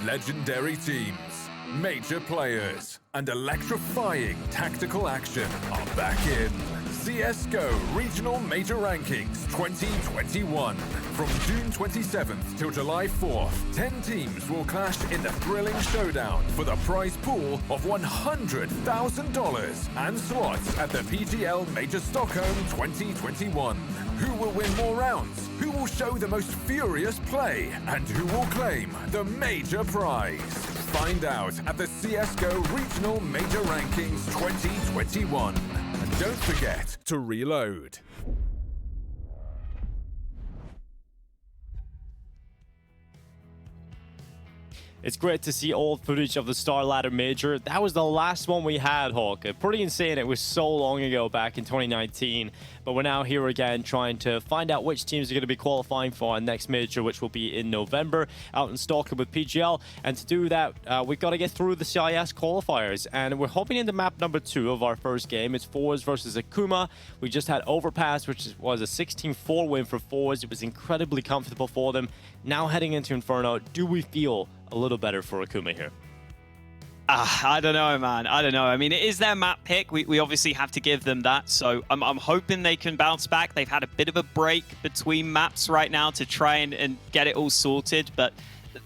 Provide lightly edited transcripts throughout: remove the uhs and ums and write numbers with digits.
Legendary teams, major players, and electrifying tactical action are back in CSGO Regional Major Rankings 2021. From June 27th till July 4th, 10 teams will clash in the thrilling showdown for the prize pool of $100,000 and slots at the PGL Major Stockholm 2021. Who will win more rounds? Who will show the most furious play? And who will claim the major prize? Find out at the CSGO Regional Major Rankings 2021. And don't forget to reload. It's great to see old footage of the StarLadder Major. That was the last one we had, Hawk. Pretty insane. It was so long ago, back in 2019. But we're now here again trying to find out which teams are going to be qualifying for our next Major, which will be in November out in Stockholm with PGL. And to do that, we've got to get through the CIS qualifiers. And we're hopping into map number 2 of our first game. It's forZe versus Akuma. We just had Overpass, which was a 16-4 win for forZe. It was incredibly comfortable for them. Now heading into Inferno, do we feel a little better for Akuma here? I don't know, man. I don't know. I mean, it is their map pick. We obviously have to give them that. So I'm hoping they can bounce back. They've had a bit of a break between maps right now to try and get it all sorted. But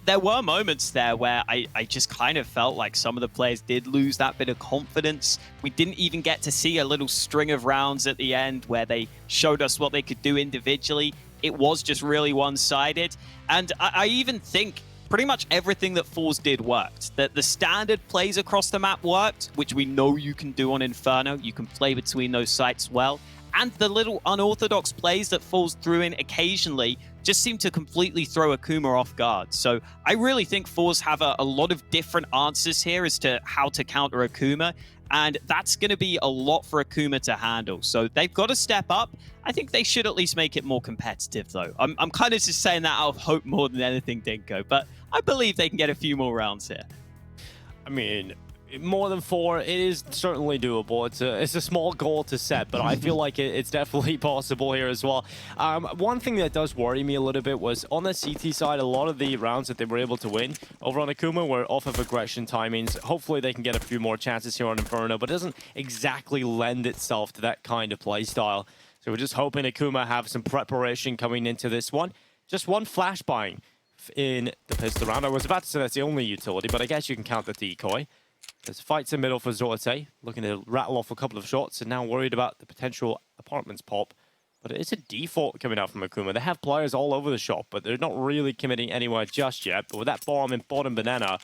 there were moments there where I just kind of felt like some of the players did lose that bit of confidence. We didn't even get to see a little string of rounds at the end where they showed us what they could do individually. It was just really one-sided. And I even think pretty much everything that forZe did worked. That the standard plays across the map worked, which we know you can do on Inferno. You can play between those sites well. And the little unorthodox plays that forZe threw in occasionally just seemed to completely throw Akuma off guard. So I really think forZe have a lot of different answers here as to how to counter Akuma. And that's going to be a lot for Akuma to handle. So they've got to step up. I think they should at least make it more competitive, though. I'm kind of just saying that out of hope more than anything, Dinko. But I believe they can get a few more rounds here. I mean, more than 4, it is certainly doable. It's a small goal to set, but I feel like it's definitely possible here as well. One thing that does worry me a little bit was on the CT side, a lot of the rounds that they were able to win over on Akuma were off of aggression timings. Hopefully they can get a few more chances here on Inferno, but it doesn't exactly lend itself to that kind of play style. So we're just hoping Akuma have some preparation coming into this one. Just one flash buying in the pistol round. I was about to say that's the only utility, but I guess you can count the decoy. There's fights in middle for forZe, looking to rattle off a couple of shots and now worried about the potential apartments pop. But it's a default coming out from Akuma. They have players all over the shop, but they're not really committing anywhere just yet. But with that bomb in bottom banana,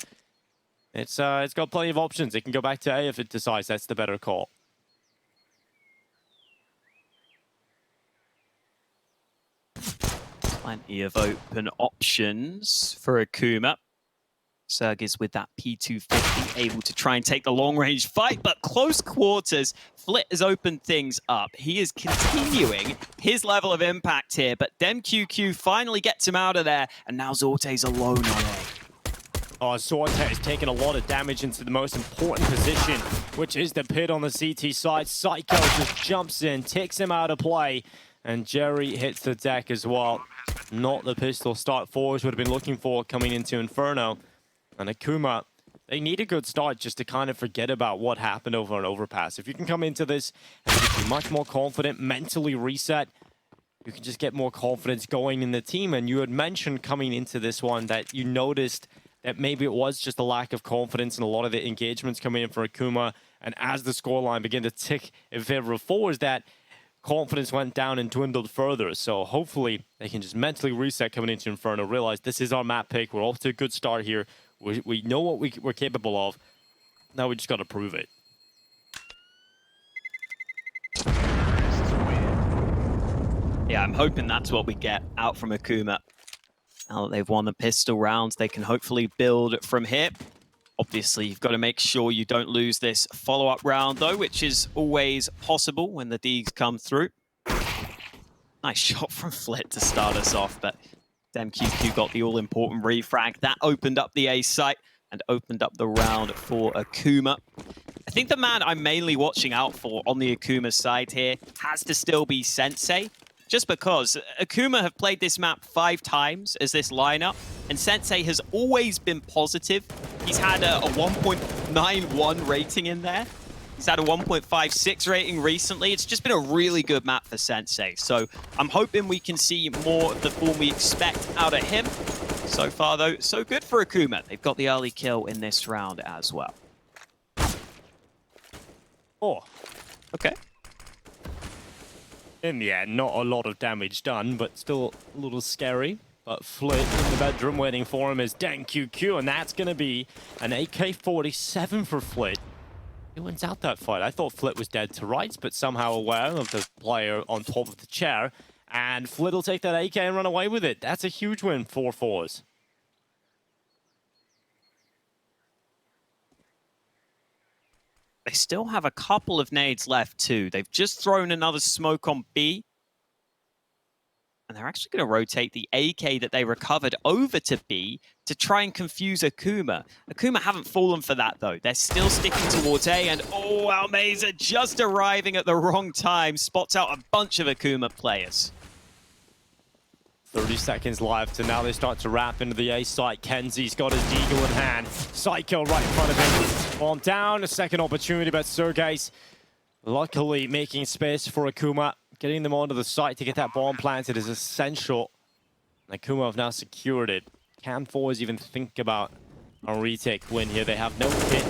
it's got plenty of options. It can go back to A if it decides that's the better call. Plenty of open options for Akuma. Serg is with that P250, able to try and take the long-range fight, but close quarters, Flit has opened things up. He is continuing his level of impact here, but DemQQ finally gets him out of there, and now Zorte's alone on A. Oh, Zorte has taken a lot of damage into the most important position, which is the pit on the CT side. Psycho just jumps in, takes him out of play, and Jerry hits the deck as well. Not the pistol start forZe would have been looking for coming into Inferno. And Akuma, they need a good start just to kind of forget about what happened over on Overpass. If you can come into this and be much more confident, mentally reset, you can just get more confidence going in the team. And you had mentioned coming into this one that you noticed that maybe it was just a lack of confidence in a lot of the engagements coming in for Akuma. And as the scoreline began to tick in favor of forZe, that confidence went down and dwindled further. So hopefully they can just mentally reset coming into Inferno, realize this is our map pick. We're off to a good start here. We know what we're capable of. Now we just got to prove it. Yeah, I'm hoping that's what we get out from Akuma. Now that they've won the pistol rounds, they can hopefully build from here. Obviously, you've got to make sure you don't lose this follow-up round, though, which is always possible when the Deegs come through. Nice shot from Flit to start us off, but DemQQ got the all-important refrag. That opened up the A site and opened up the round for Akuma. I think the man I'm mainly watching out for on the Akuma side here has to still be Sensei. just because Akuma have played this map 5 times as this lineup, and Sensei has always been positive. He's had a 1.91 rating in there. He's had a 1.56 rating recently. It's just been a really good map for Sensei. So I'm hoping we can see more of the form we expect out of him. So far, though, so good for Akuma. They've got the early kill in this round as well. Oh, okay. In the end, not a lot of damage done, but still a little scary. But Flit in the bedroom waiting for him is DenQQ, and that's going to be an AK-47 for Flit. He wins out that fight. I thought Flit was dead to rights, but somehow aware of the player on top of the chair. And Flit will take that AK and run away with it. That's a huge win for forZe. They still have a couple of nades left too. They've just thrown another smoke on B. And they're actually going to rotate the AK that they recovered over to B to try and confuse Akuma. Akuma haven't fallen for that, though. They're still sticking towards A, and oh, Almeza just arriving at the wrong time. Spots out a bunch of Akuma players. 30 seconds left, and now they start to wrap into the A site. Kenzie's got his deagle in hand. Psycho right in front of him. Bomb down, a second opportunity, but Sergey's luckily making space for Akuma. Getting them onto the site to get that bomb planted is essential. Akuma have now secured it. Can forZe even think about a retake win here? They have no kit,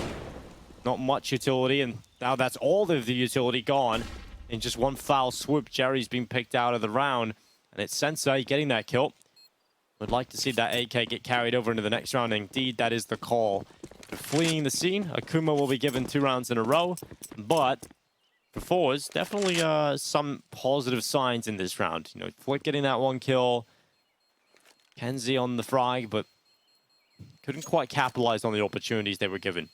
not much utility, and now that's all of the utility gone. In just one foul swoop, Jerry's been picked out of the round, and it's Sensei getting that kill. Would like to see that AK get carried over into the next round. Indeed, that is the call. They're fleeing the scene. Akuma will be given 2 rounds in a row, but for forZe, definitely some positive signs in this round. You know, Flick getting that 1 kill, Kenzie on the frag, but couldn't quite capitalize on the opportunities they were given.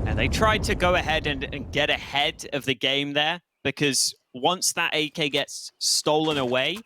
And they tried to go ahead and get ahead of the game there, because once that AK gets stolen away,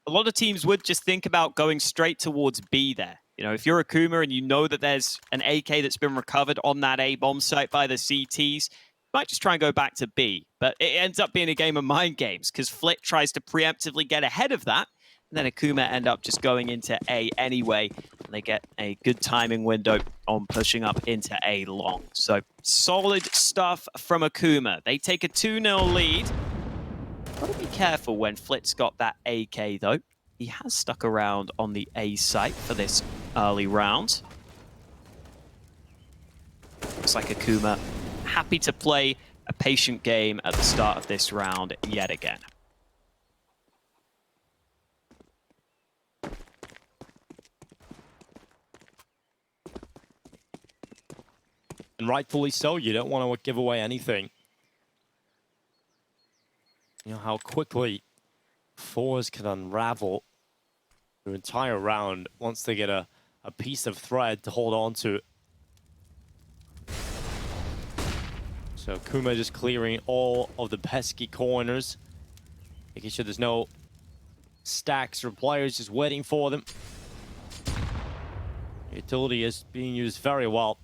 a lot of teams would just think about going straight towards B there. You know, if you're Akuma and you know that there's an AK that's been recovered on that A bomb site by the CTs, you might just try and go back to B. But it ends up being a game of mind games, because Flit tries to preemptively get ahead of that, and then Akuma end up just going into A anyway, and they get a good timing window on pushing up into A long. So solid stuff from Akuma. They take a 2-0 lead. Gotta be careful when Flit's got that AK though. He has stuck around on the A site for this early round. Looks like Akuma happy to play a patient game at the start of this round yet again. And rightfully so, you don't want to give away anything. You know how quickly forZe can unravel the entire round once they get a piece of thread to hold on to. So Akuma just clearing all of the pesky corners, making sure there's no stacks or players just waiting for them. Utility is being used very well.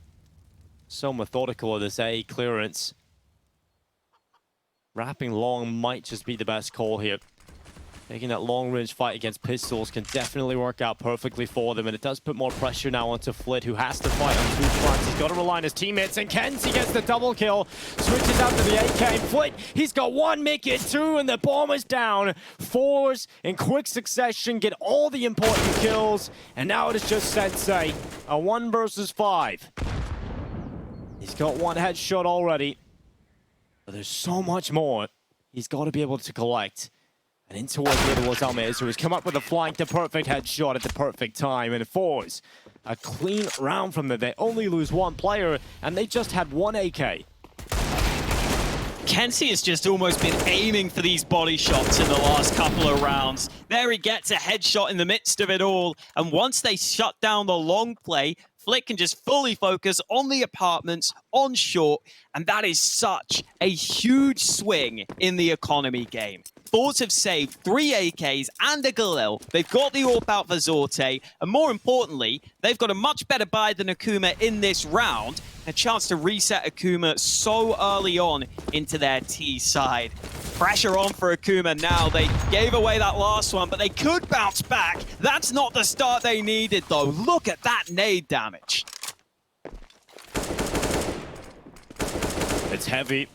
So methodical of this A clearance. Wrapping long might just be the best call here. Taking that long-range fight against pistols can definitely work out perfectly for them, and it does put more pressure now onto Flit, who has to fight on 2 fronts. He's got to rely on his teammates, and Kenzie gets the double kill. Switches out to the AK. Flit, he's got 1, make it 2, and the bomb is down. forZe, in quick succession, get all the important kills, and now it is just Sensei. A 1 versus 5. He's got 1 headshot already, but there's so much more he's got to be able to collect. And in towards middle was Almeza, who has come up with a flank, the perfect headshot at the perfect time. And forZe, a clean round from them. They only lose 1 player, and they just had 1 AK. Kenzie has just almost been aiming for these body shots in the last couple of rounds. There he gets a headshot in the midst of it all. And once they shut down the long play, Flick can just fully focus on the apartments, on short, and that is such a huge swing in the economy game. forZe have saved 3 AKs and a Galil. They've got the AWP out for Zorte, and more importantly, they've got a much better buy than Akuma in this round. A chance to reset Akuma so early on into their T side. Pressure on for Akuma now. They gave away that last one, but they could bounce back. That's not the start they needed, though. Look at that nade damage. It's heavy.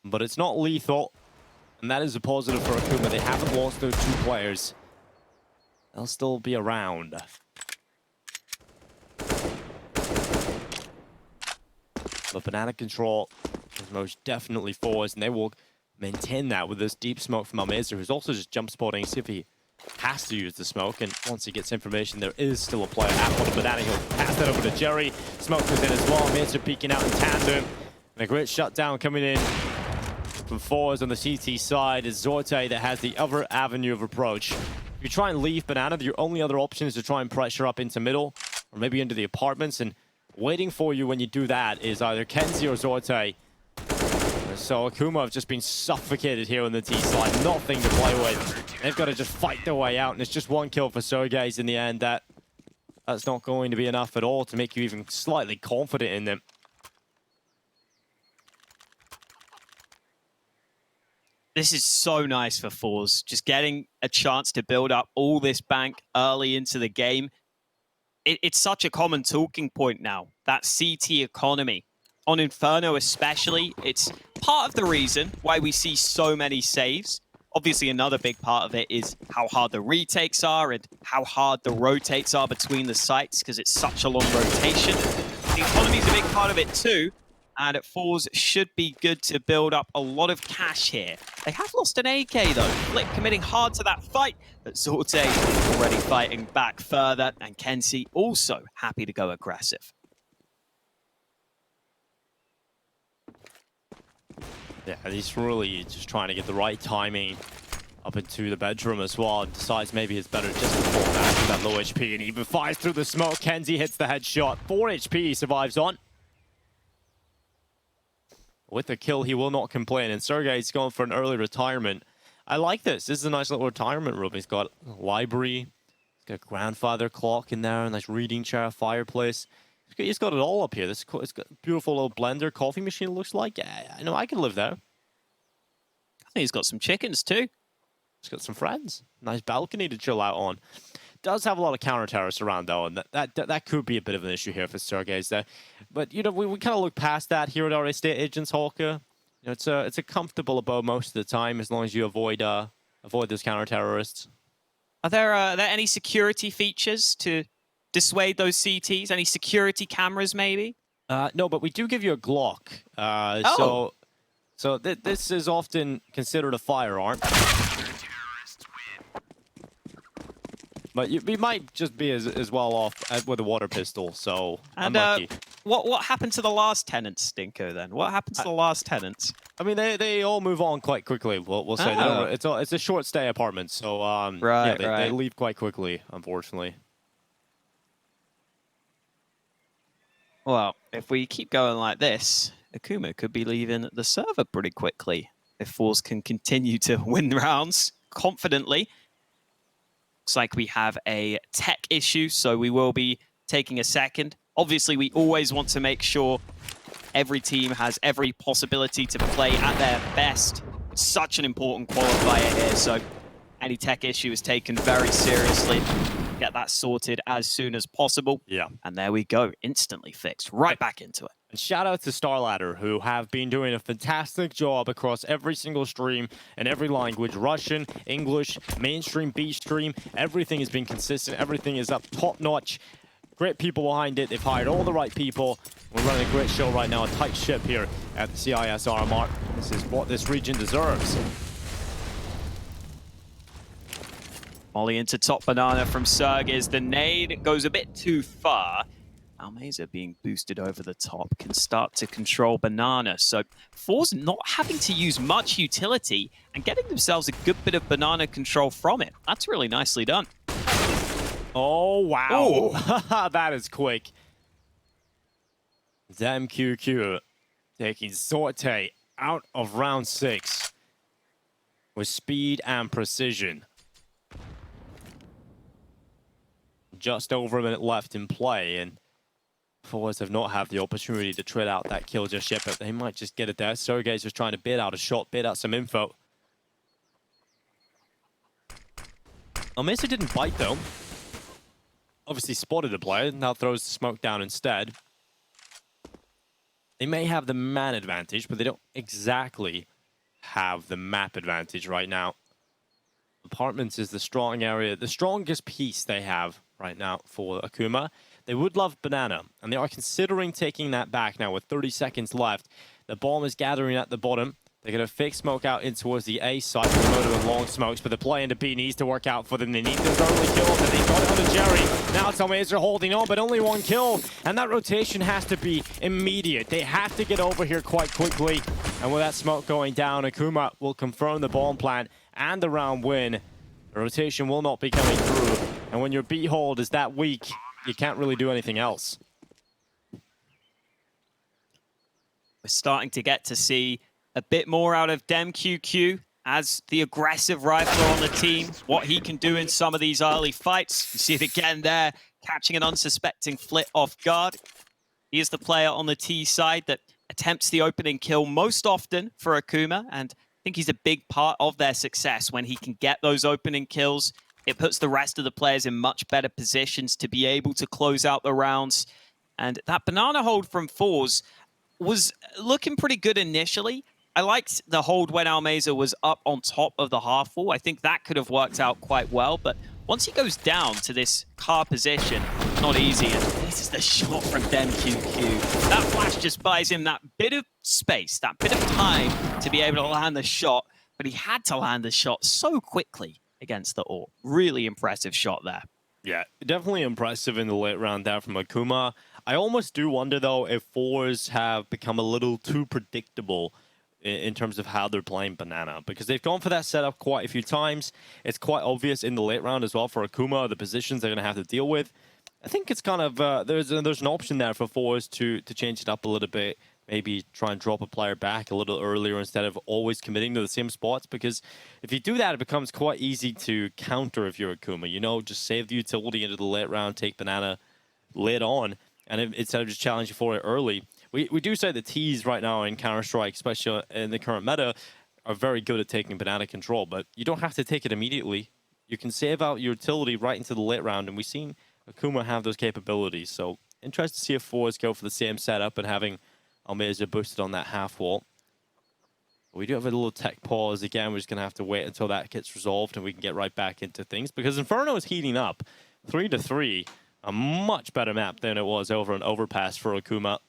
But it's not lethal. And that is a positive for Akuma. They haven't lost those 2 players. They'll still be around. But banana control is most definitely forZe, and they will maintain that with this deep smoke from Almeza, who's also just jump spotting, see if he has to use the smoke. And once he gets information, there is still a player out on the banana. He'll pass that over to Jerry. Smoke goes in as well. Almeza peeking out in tandem. And a great shutdown coming in from forZe on the CT side is Zorte that has the other avenue of approach. If you try and leave banana, your only other option is to try and pressure up into middle or maybe into the apartments. And waiting for you when you do that is either kenzie or Zorte. So Akuma have just been suffocated here on the T side. Nothing to play with. They've got to just fight their way out, and it's just 1 kill for forZe in the end. That's not going to be enough at all to make you even slightly confident in them. This is so nice for forZe. Just getting a chance to build up all this bank early into the game. It's such a common talking point now, that CT economy. On Inferno especially, it's part of the reason why we see so many saves. Obviously, another big part of it is how hard the retakes are and how hard the rotates are between the sites, because it's such a long rotation. The economy is a big part of it too, and forZe should be good to build up a lot of cash here. They have lost an AK though. Flick committing hard to that fight, but Zorte already fighting back further, and kenzie also happy to go aggressive. Yeah, he's really just trying to get the right timing up into the bedroom as well. And decides maybe it's better just to fall back to that low HP, and even fires through the smoke. kenzie hits the headshot. 4 HP he survives on. With the kill, he will not complain. And forZe's going for an early retirement. I like this. This is a nice little retirement room. He's got a library. He's got a grandfather clock in there. A nice reading chair, fireplace. He's got it all up here. It's got a beautiful little blender, coffee machine, it looks like. Yeah, I know I could live there. I think he's got some chickens too. He's got some friends. Nice balcony to chill out on. Does have a lot of counter-terrorists around, though, and that could be a bit of an issue here for forZe there. But, you know, we kind of look past that here at our estate agents, Hawker. You know, it's a comfortable abode most of the time, as long as you avoid those counter-terrorists. Are there any security features to dissuade those CTs? Any security cameras, maybe? No, but we do give you a Glock. So this is often considered a firearm. But we might just be as well off with a water pistol, so and, unlucky. What happened to the last tenants, Stinko, then? What happened to the last tenants? I mean, they all move on quite quickly, we'll say. It's a short stay apartment, so they leave quite quickly, unfortunately. Well, if we keep going like this, Akuma could be leaving the server pretty quickly if forZe can continue to win rounds confidently. Looks like we have a tech issue, so we will be taking a second. Obviously, we always want to make sure every team has every possibility to play at their best. It's such an important qualifier here, so any tech issue is taken very seriously. Get that sorted as soon as possible. Yeah. And there we go, instantly fixed, right back into it. And shout out to StarLadder, who have been doing a fantastic job across every single stream and every language. Russian, English, mainstream, B stream. Everything has been consistent. Everything is up top notch. Great people behind it. They've hired all the right people. We're running a great show right now, a tight ship here at the CIS RMR. This is what this region deserves. Molly into top banana from forZe. The nade goes a bit too far. Almeza being boosted over the top can start to control banana. So forZe not having to use much utility and getting themselves a good bit of banana control from it. That's really nicely done. Oh, wow. That is quick. ZemQQ taking Sorte out of round 6 with speed and precision. Just over a minute left in play, and forZe have not had the opportunity to trade out that kill just yet, but they might just get it there. Sergey's just trying to bid out a shot, bid out some info. Mesa didn't bite though. Obviously spotted the player, now throws the smoke down instead. They may have the man advantage, but they don't exactly have the map advantage right now. Apartments is the strong area, the strongest piece they have right now for Akuma. They would love Banana, and they are considering taking that back now with 30 seconds left. The bomb is gathering at the bottom. They're going to fake smoke out in towards the A side for the motive of long smokes, but the play into B needs to work out for them. They need those early kills, and they got it onto Jerry. Now Tomaze are holding on, but only one kill, and that rotation has to be immediate. They have to get over here quite quickly, and with that smoke going down, Akuma will confirm the bomb plant and the round win. The rotation will not be coming through, and when your B hold is that weak, you can't really do anything else. We're starting to get to see a bit more out of ZemQQ as the aggressive rifler on the team, what he can do in some of these early fights. You see it again there, catching an unsuspecting flit off guard. He is the player on the T side that attempts the opening kill most often for Akuma, and I think he's a big part of their success when he can get those opening kills. It puts the rest of the players in much better positions to be able to close out the rounds. And that banana hold from forZe was looking pretty good initially. I liked the hold when Almeza was up on top of the half wall. I think that could have worked out quite well, but once he goes down to this car position, not easy. And this is the shot from ZemQQ. That flash just buys him that bit of space, that bit of time to be able to land the shot, but he had to land the shot so quickly against the AWP. Really impressive shot there. Yeah, definitely impressive in the late round there from Akuma. I almost do wonder, though, if forZe have become a little too predictable in terms of how they're playing Banana, because they've gone for that setup quite a few times. It's quite obvious in the late round as well for Akuma, the positions they're going to have to deal with. I think it's kind of, there's an option there for forZe to change it up a little bit, maybe try and drop a player back a little earlier instead of always committing to the same spots, because if you do that, it becomes quite easy to counter if you're Akuma. You know, just save the utility into the late round, take Banana late on, and instead of just challenging for it early. We do say the T's right now in Counter-Strike, especially in the current meta, are very good at taking Banana control, but you don't have to take it immediately. You can save out your utility right into the late round, and we've seen Akuma have those capabilities. So interested to see if forZe go for the same setup and having Almeza boosted on that half wall. We do have a little tech pause again. We're just going to have to wait until that gets resolved and we can get right back into things, because Inferno is heating up 3-3, a much better map than it was over an overpass for Akuma.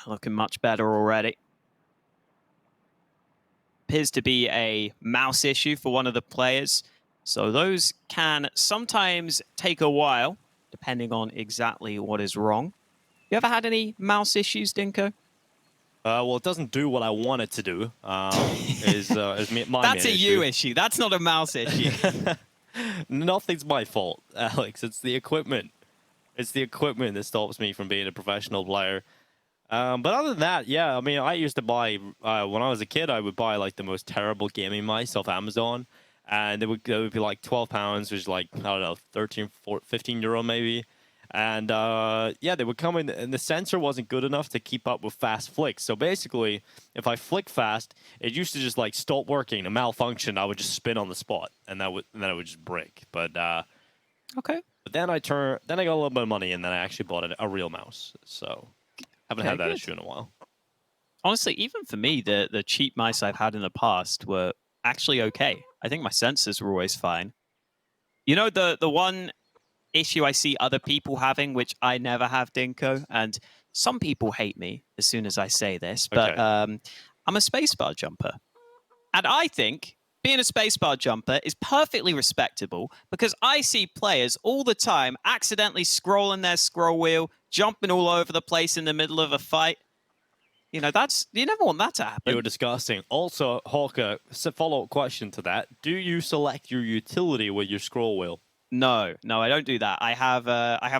Looking much better already. Appears to be a mouse issue for one of the players. So those can sometimes take a while, depending on exactly what is wrong. You ever had any mouse issues, Dinko? Well, it doesn't do what I want it to do. Is my That's a you issue. issue. That's not a mouse issue. Nothing's my fault, Alex. It's the equipment. It's the equipment that stops me from being a professional player. But other than that, yeah, I mean, I used to buy, when I was a kid, I would buy like the most terrible gaming mice off Amazon. And they would be like £12, which is like, I don't know, 13, 14, 15 euro maybe. And yeah, they would come in, and the sensor wasn't good enough to keep up with fast flicks. So basically, if I flick fast, it used to just like stop working, a malfunction. I would just spin on the spot, and then it would just break. But Okay. But then I got a little bit of money, and then I actually bought a real mouse. So haven't had that issue in a while. Honestly, even for me, the cheap mice I've had in the past were actually okay. I think my sensors were always fine. You know, the one issue I see other people having, which I never have, Dinko, and some people hate me as soon as I say this, but Okay. I'm a spacebar jumper. And I think being a spacebar jumper is perfectly respectable, because I see players all the time accidentally scrolling their scroll wheel, jumping all over the place in the middle of a fight. You know, you never want that to happen. You're disgusting. Also, Hawker, follow-up question to that. Do you select your utility with your scroll wheel? No, I don't do that. I have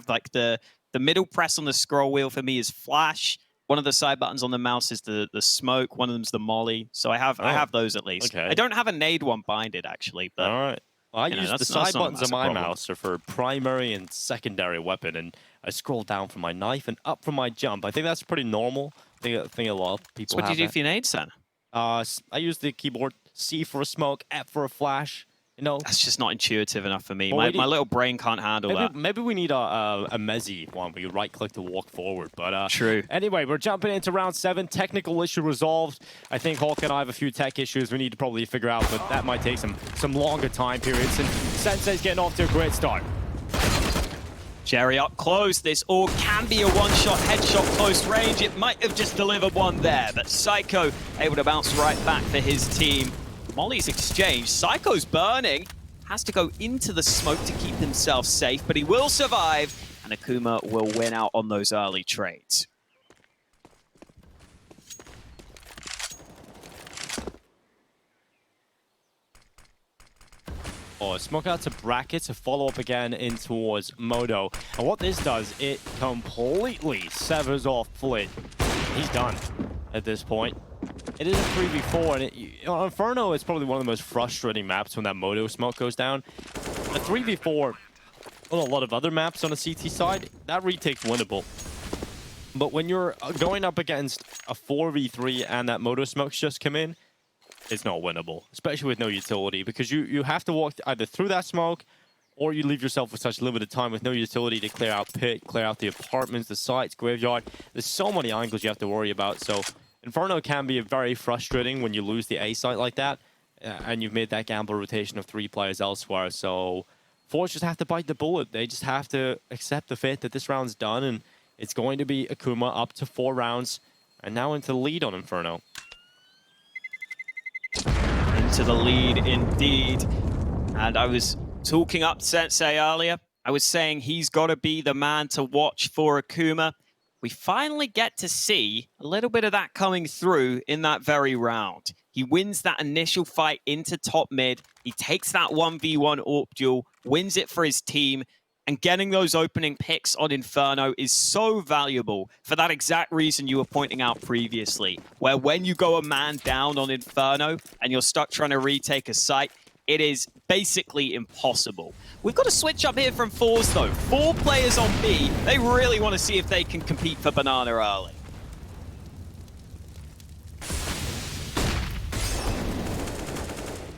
like the middle press on the scroll wheel for me is flash. One of the side buttons on the mouse is the smoke. One of them's the molly. So I have those at least. Okay. I don't have a nade one binded actually, but all right. Well, I use the side buttons on my problem. mouse are for primary and secondary weapon, and I scroll down from my knife and up from my jump. I think that's pretty normal. I think a lot of people. So what do you do that. for your nades then? I use the keyboard C for a smoke, F for a flash. You know, that's just not intuitive enough for me. Well, my little brain can't handle that. Maybe we need a Mezzi one where you right-click to walk forward. But true. Anyway, we're jumping into round 7. Technical issue resolved. I think Hawk and I have a few tech issues we need to probably figure out, but that might take some longer time periods. And Sensei's getting off to a great start. Jerry up close. This all can be a one-shot headshot close range. It might have just delivered one there, but Psycho able to bounce right back for his team. Molly's exchange. Psycho's burning. Has to go into the smoke to keep himself safe, but he will survive, and Akuma will win out on those early trades. Oh, smoke out to bracket to follow up again in towards Modo. And what this does, it completely severs off Flit. He's done at this point. It is a 3v4, and Inferno is probably one of the most frustrating maps when that Modo smoke goes down. A 3v4 on a lot of other maps on the CT side, that retake's winnable. But when you're going up against a 4v3 and that Modo smoke's just come in, it's not winnable, especially with no utility, because you have to walk either through that smoke or you leave yourself with such limited time with no utility to clear out pit, clear out the apartments, the sites, graveyard. There's so many angles you have to worry about, so Inferno can be very frustrating when you lose the A site like that, and you've made that gamble rotation of 3 players elsewhere. So forZe just have to bite the bullet. They just have to accept the fate that this round's done, and it's going to be Akuma up to 4 rounds, and now into the lead on Inferno. Into the lead indeed. And I was talking up Sensei earlier. I was saying he's got to be the man to watch for Akuma. We finally get to see a little bit of that coming through in that very round. He wins that initial fight into top mid. He takes that 1v1 AWP duel, wins it for his team, and getting those opening picks on Inferno is so valuable for that exact reason you were pointing out previously, where when you go a man down on Inferno and you're stuck trying to retake a site, it is basically impossible. We've got to switch up here from forZe though. 4 players on B. They really want to see if they can compete for Banana early.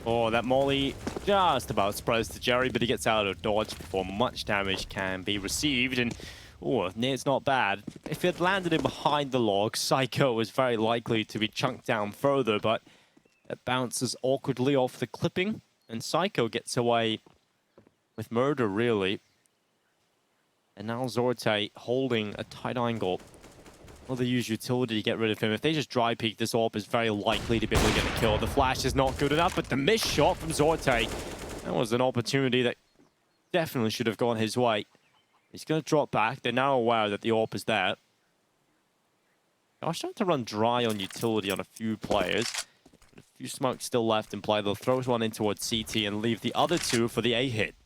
Oh, that molly just about spreads to Jerry, but he gets out of dodge before much damage can be received. And oh, it's not bad. If it landed him behind the log, Psycho is very likely to be chunked down further, but it bounces awkwardly off the clipping, and Psycho gets away with murder, really. And now Zorte holding a tight angle. Well, they use utility to get rid of him. If they just dry peek, this AWP is very likely to be able to get a kill. The flash is not good enough, but the missed shot from Zorte, that was an opportunity that definitely should have gone his way. He's going to drop back. They're now aware that the AWP is there. I'm starting to run dry on utility on a few players. A few smokes still left in play. They'll throw one in towards CT and leave the other 2 for the A hit.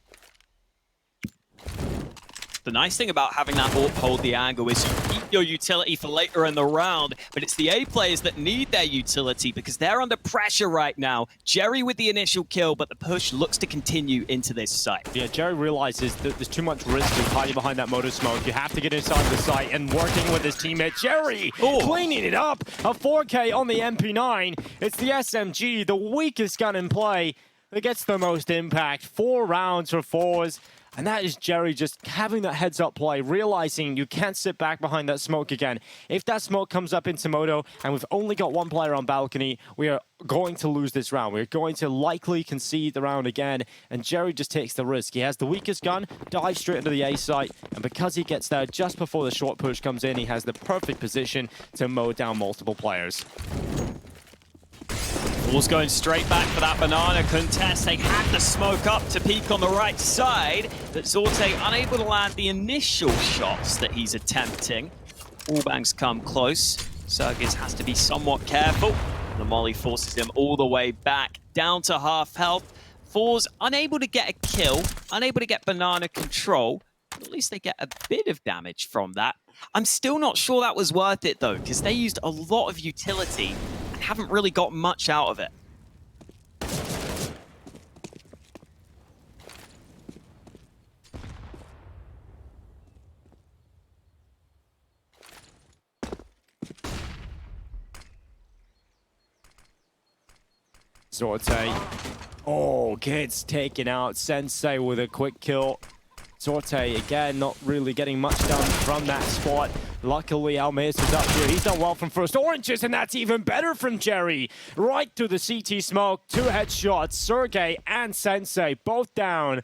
The nice thing about having that AWP hold the angle is you keep your utility for later in the round, but it's the A players that need their utility because they're under pressure right now. Jerry with the initial kill, but the push looks to continue into this site. Yeah, Jerry realizes that there's too much risk in hiding behind that motor smoke. You have to get inside the site and working with his teammate. Jerry cleaning it up. A 4K on the MP9. It's the SMG, the weakest gun in play, that gets the most impact. 4 rounds for forZe. And that is Jerry just having that heads-up play, realizing you can't sit back behind that smoke again. If that smoke comes up into Moto, and we've only got 1 player on balcony, we are going to lose this round. We're going to likely concede the round again, and Jerry just takes the risk. He has the weakest gun, dives straight into the A site, and because he gets there just before the short push comes in, he has the perfect position to mow down multiple players. Ball's going straight back for that banana contest. They had the smoke up to peek on the right side, but Zorte unable to land the initial shots that he's attempting. Wallbangs come close. Sergis has to be somewhat careful. The molly forces him all the way back, down to half health. forZe unable to get a kill, unable to get banana control. At least they get a bit of damage from that. I'm still not sure that was worth it, though, because they used a lot of utility and haven't really got much out of it. Zorte. Oh, gets taken out. Sensei with a quick kill. Zorte, again, not really getting much done from that spot. Luckily, Almace is up here. He's done well from first oranges, and that's even better from Jerry. Right to the CT smoke. 2 headshots. Sergey and Sensei both down.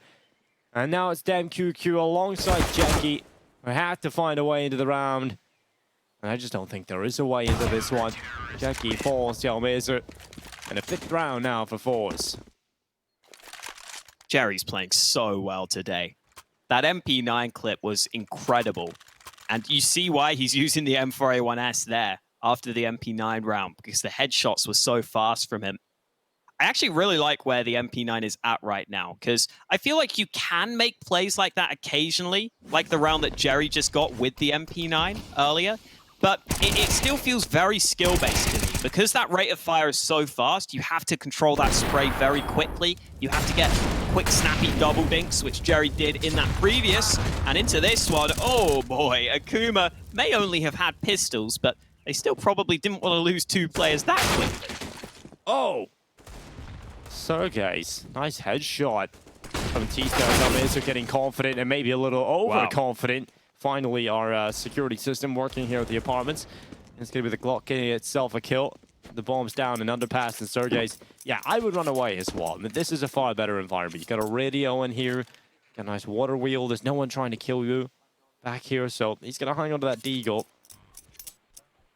And now it's Damn QQ alongside Jackie. We have to find a way into the round. And I just don't think there is a way into this one. Jackie falls to Almace. And a 5th round now for forZe. Jerry's playing so well today. That MP9 clip was incredible. And you see why he's using the M4A1S there after the MP9 round, because the headshots were so fast from him. I actually really like where the MP9 is at right now, because I feel like you can make plays like that occasionally, like the round that Jerry just got with the MP9 earlier. But it still feels very skill-based to me. Because that rate of fire is so fast, you have to control that spray very quickly. You have to get quick, snappy double dinks, which Jerry did in that previous. And into this one, oh boy, Akuma may only have had pistols, but they still probably didn't want to lose 2 players that quickly. Oh! Sergey's nice headshot from T-Stars. Almace getting confident and maybe a little overconfident. Wow. Finally, our security system working here at the apartments. It's going to be the Glock getting itself a kill. The bomb's down and underpass, and Sergey's... Yeah, I would run away as well. I mean, this is a far better environment. You got a radio in here, got a nice water wheel. There's no one trying to kill you back here, so he's going to hang on to that deagle.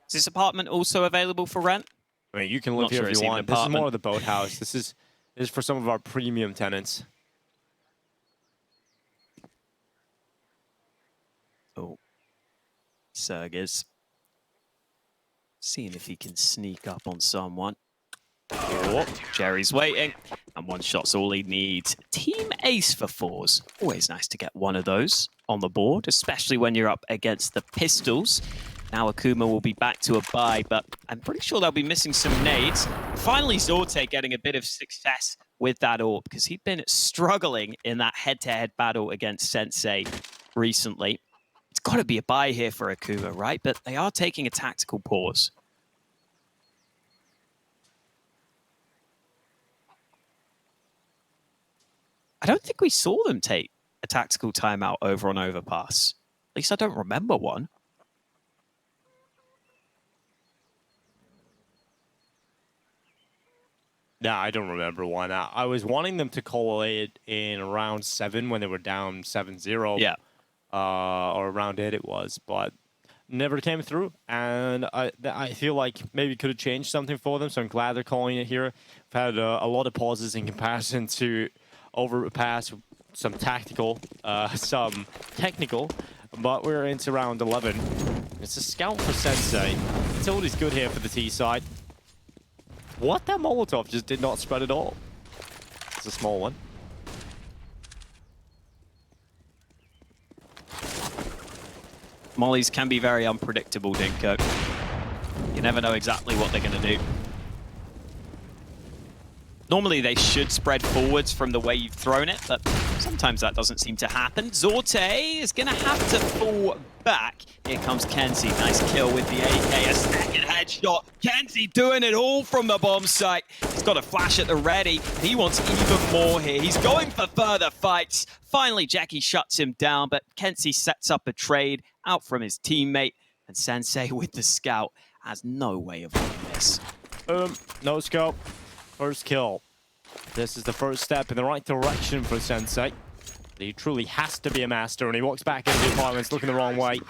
Is this apartment also available for rent? I mean, you can live here if you want. This is more of the boathouse. This is for some of our premium tenants. Oh, Sergez. Seeing if he can sneak up on someone. Oh, Jerry's waiting, and 1 shot's all he needs. Team ace for forZe. Always nice to get one of those on the board, especially when you're up against the pistols. Now Akuma will be back to a bye, but I'm pretty sure they'll be missing some nades. Finally, Zorte getting a bit of success with that AWP, because he'd been struggling in that head-to-head battle against Sensei recently. It's got to be a buy here for Akuma, right? But they are taking a tactical pause. I don't think we saw them take a tactical timeout over on Overpass. At least I don't remember one. No, I don't remember one. I was wanting them to call it in round 7 when they were down 7-0. Yeah. Or around 8 it was, but never came through. And I feel like maybe could have changed something for them, so I'm glad they're calling it here. We've had a lot of pauses in comparison to Overpass, some tactical, some technical, but we're into round 11. It's a scout for Sensei. Utility's good here for the T side. What? That Molotov just did not spread at all. It's a small one. Mollies can be very unpredictable, Dinko. You never know exactly what they're going to do. Normally they should spread forwards from the way you've thrown it, but sometimes that doesn't seem to happen. Zorte is going to have to fall back. Here comes Kenzie. Nice kill with the AK. A second headshot. Kenzie doing it all from the bomb site. He's got a flash at the ready. He wants even more here. He's going for further fights. Finally, Jackie shuts him down, but Kenzie sets up a trade out from his teammate. And Sensei with the scout has no way of winning this. No scope. First kill. This is the first step in the right direction for Sensei. He truly has to be a master, and he walks back into the apartments looking the wrong way.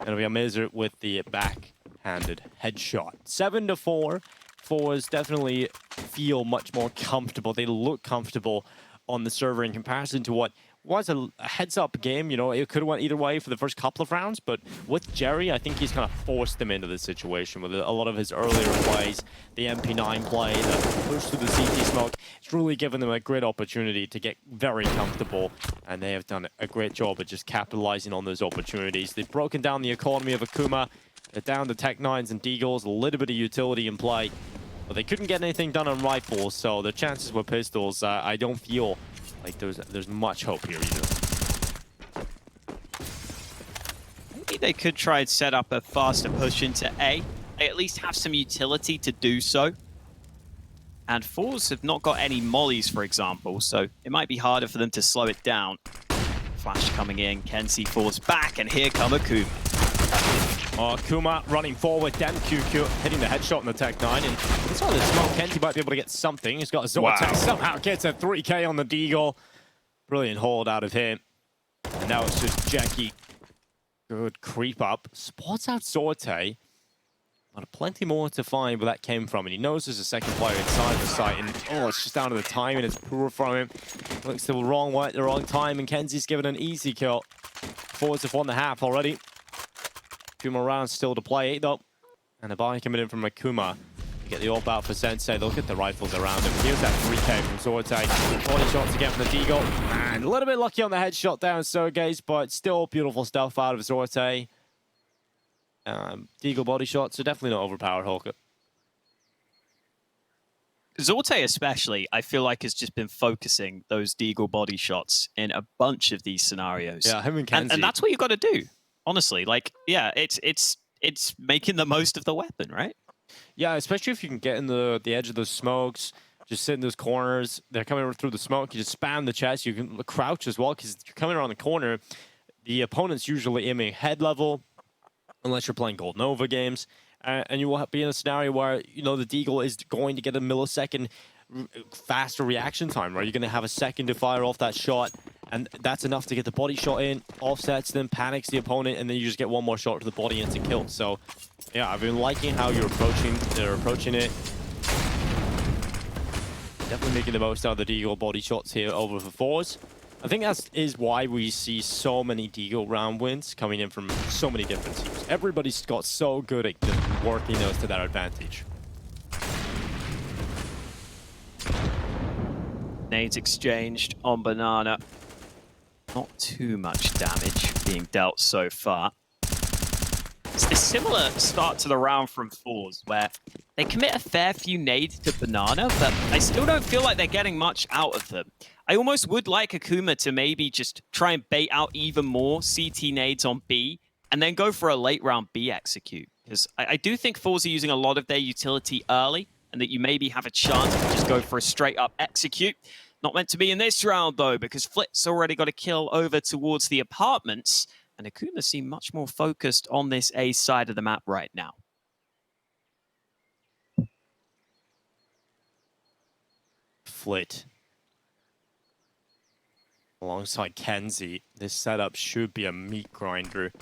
It'll be a miser with the backhanded headshot. 7-4. forZe definitely feel much more comfortable. They look comfortable on the server in comparison to what was a heads-up game. You know, it could have went either way for the first couple of rounds, but with Jerry, I think he's kind of forced them into this situation with a lot of his earlier plays, the MP9 play, the push through the CT smoke. It's really given them a great opportunity to get very comfortable, and they have done a great job at just capitalizing on those opportunities. They've broken down the economy of Akuma. They're down to Tech 9s and Deagles, a little bit of utility in play, but they couldn't get anything done on rifles, so their chances with pistols, I don't feel like there's much hope here either. Maybe they could try and set up a faster push into A. They at least have some utility to do so. And forZe have not got any mollies, for example, so it might be harder for them to slow it down. Flash coming in, kenzie falls back, and here come Akuma. Oh, Akuma running forward, then QQ hitting the headshot in the Tech 9, and it's all the smoke. kenzie might be able to get something. He's got a Zortek, somehow gets a 3K on the Deagle. Brilliant hold out of him. And now it's just Jackie. Good creep up. Spots out Zortek. But plenty more to find where that came from, and he knows there's a second player inside the site, and oh, it's just down to the timing. It's poor from him. Looks the wrong way at the wrong time, and kenzie's given an easy kill. forZe have won the half already. 2 more rounds still to play, though. And a buy coming in from Akuma. You get the AWP out for Sensei. Look at the rifles around him. Here's that 3K from Zortek. 40 shots again from the Deagle. And a little bit lucky on the headshot down Sergey's, but still beautiful stuff out of Zortek. Deagle body shots are definitely not overpowered, Hawker. Zortek especially, I feel like, has just been focusing those Deagle body shots in a bunch of these scenarios. Yeah, him and kenzie. And that's what you've got to do, honestly. Like, yeah, it's making the most of the weapon, right? Yeah, especially if you can get in the edge of those smokes, just sit in those corners. They're coming through the smoke. You just spam the chest. You can crouch as well, because you're coming around the corner. The opponent's usually aiming head level, unless you're playing Gold Nova games, and you will be in a scenario where, you know, the Deagle is going to get a millisecond faster reaction time, right? You're going to have a second to fire off that shot, and that's enough to get the body shot in, offsets them, panics the opponent, and then you just get one more shot to the body and it's a kill. So, yeah, I've been liking how they're approaching it. Definitely making the most out of the Deagle body shots here over for forZe. I think that is why we see so many Deagle round wins coming in from so many different teams. Everybody's got so good at just working those to their advantage. Nades exchanged on Banana. Not too much damage being dealt so far. It's a similar start to the round from forZe, where they commit a fair few nades to Banana, but I still don't feel like they're getting much out of them. I almost would like Akuma to maybe just try and bait out even more CT nades on B, and then go for a late round B execute. Because I do think forZe are using a lot of their utility early, and that you maybe have a chance to just go for a straight up execute. Not meant to be in this round though, because Flit's already got a kill over towards the apartments, and Akuma seem much more focused on this A side of the map right now. Flit alongside kenzie. This setup should be a meat grinder.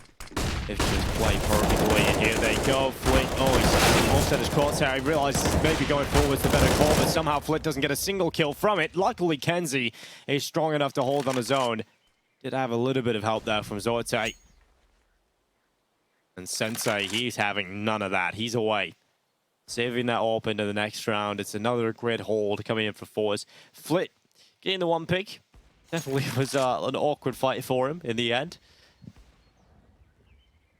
If just play perfectly, and here they go. Flit, oh, he's almost at his crosshair. I realized maybe going forward is the better call, but somehow Flit doesn't get a single kill from it. Luckily, kenzie is strong enough to hold on his own. Did have a little bit of help there from Zortek. And Sensei, he's having none of that. He's away. Saving that AWP into the next round. It's another great hold coming in for forZe. Flit getting the one pick. Definitely was an awkward fight for him in the end.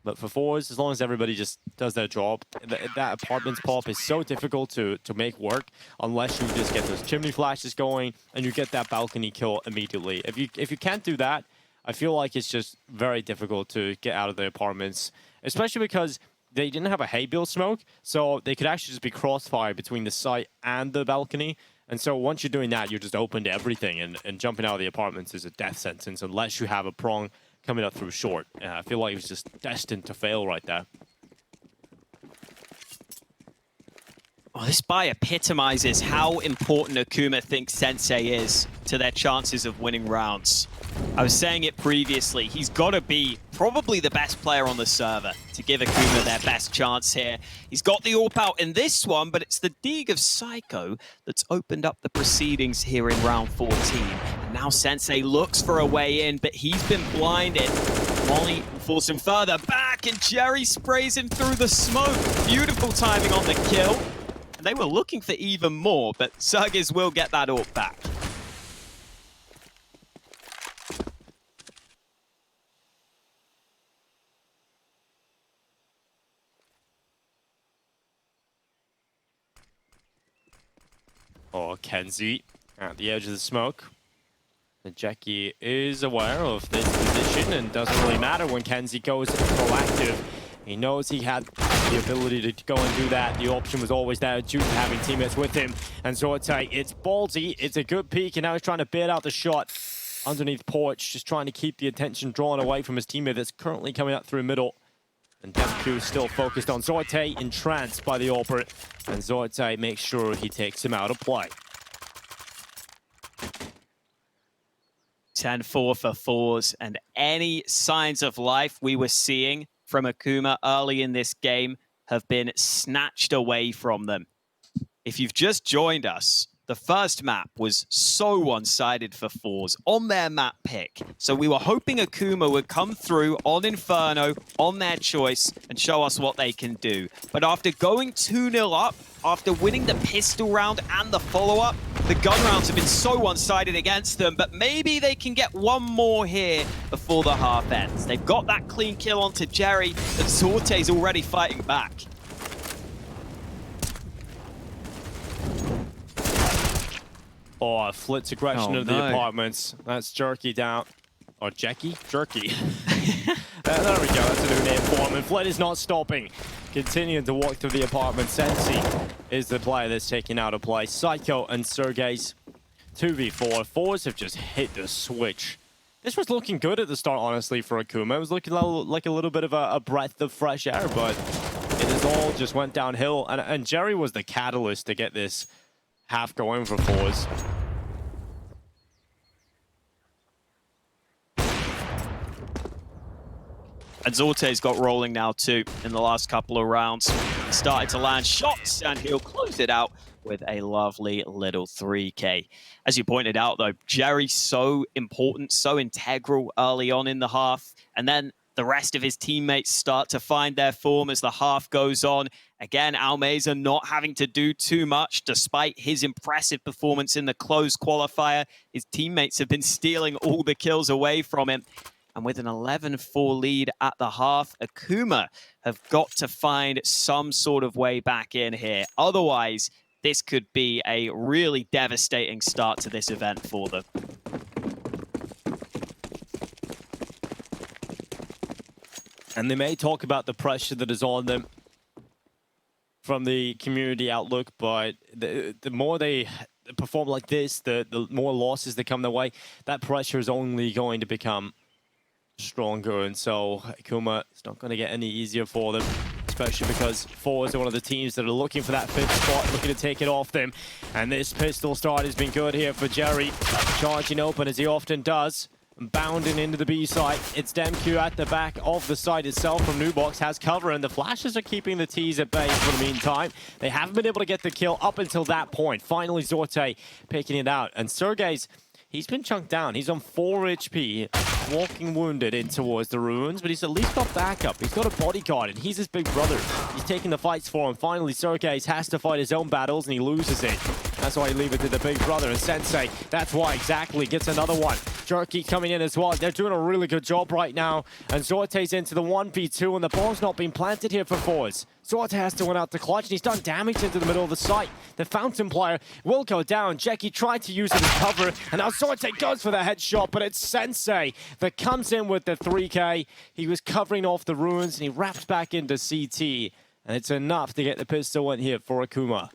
But for forZe, as long as everybody just does their job, that apartments pop is so difficult to make work unless you just get those chimney flashes going and you get that balcony kill immediately. If you can't do that, I feel like it's just very difficult to get out of the apartments, especially because they didn't have a hay bale smoke, so they could actually just be crossfire between the site and the balcony. And so once you're doing that, you're just open to everything, and jumping out of the apartments is a death sentence unless you have a prong coming up through short. I feel like it was just destined to fail right there. Oh, this buy epitomizes how important Akuma thinks Sensei is to their chances of winning rounds. I was saying it previously, he's got to be probably the best player on the server to give Akuma their best chance here. He's got the AWP out in this one, but it's the Dig of Psycho that's opened up the proceedings here in round 14. Now Sensei looks for a way in, but he's been blinded. Molly will force him further back, and Jerry sprays him through the smoke. Beautiful timing on the kill. And they were looking for even more, but StarLadder will get that AWP back. Oh, Kenzie at the edge of the smoke. Jackie is aware of this position and doesn't really matter when Kenzie goes proactive. He knows he had the ability to go and do that. The option was always there due to having teammates with him. And Zorte, it's ballsy, it's a good peek, and now he's trying to bait out the shot underneath Porch, just trying to keep the attention drawn away from his teammate that's currently coming up through middle. And Demku is still focused on Zorte, entranced by the AWP, and Zorte makes sure he takes him out of play. 10-4 for forZe, and any signs of life we were seeing from Akuma early in this game have been snatched away from them. If you've just joined us, the first map was so one-sided for forZe on their map pick. So we were hoping Akuma would come through on Inferno, on their choice, and show us what they can do. But after going 2-0 up, after winning the pistol round and the follow-up, the gun rounds have been so one-sided against them, but maybe they can get one more here before the half ends. They've got that clean kill onto Jerry, and Zorte's already fighting back. Oh, a Flit's aggression of the apartments. That's Jerky down. Or Jackie? Jerky. There we go, that's a new name for him. And Flit is not stopping. Continuing to walk through the apartment. Sensi is the player that's taking out a play. Psycho and Sergey's 2v4. forZe have just hit the switch. This was looking good at the start, honestly, for Akuma. It was looking like a little bit of a breath of fresh air, but it has all just went downhill. And Jerry was the catalyst to get this half going for forZe. And Zorte's got rolling now too in the last couple of rounds. He started to land shots, and he'll close it out with a lovely little 3K. As you pointed out though, Jerry's so important, so integral early on in the half, and then the rest of his teammates start to find their form as the half goes on. Again, Almeza not having to do too much despite his impressive performance in the close qualifier. His teammates have been stealing all the kills away from him. And with an 11-4 lead at the half, Akuma have got to find some sort of way back in here. Otherwise, this could be a really devastating start to this event for them. And they may talk about the pressure that is on them from the community outlook, but the more they perform like this, the more losses that come their way, that pressure is only going to become stronger. And so Akuma, it's not going to get any easier for them, especially because forZe are one of the teams that are looking for that fifth spot, looking to take it off them. And this pistol start has been good here for Jerry, charging open as he often does. Bounding into the B site. It's Demku at the back of the site itself from Nubox, has cover, and the flashes are keeping the T's at bay for the meantime. They haven't been able to get the kill up until that point. Finally, Zorte picking it out. And Sergey's, he's been chunked down. He's on 4 HP, walking wounded in towards the ruins, but he's at least got backup. He's got a bodyguard, and he's his big brother. He's taking the fights for him. Finally, Sergey's has to fight his own battles, and he loses it. That's why he leave it to the big brother. And Sensei, that's why exactly, gets another one. Jerky coming in as well. They're doing a really good job right now. And Zorte's into the 1v2, and the bomb's not being planted here for forZe. Zorte has to win out the clutch, and he's done damage into the middle of the site. The Fountain player will go down. Jackie tried to use it as cover, and now Zorte goes for the headshot, but it's Sensei that comes in with the 3K. He was covering off the ruins, and he wraps back into CT, and it's enough to get the pistol in here for Akuma.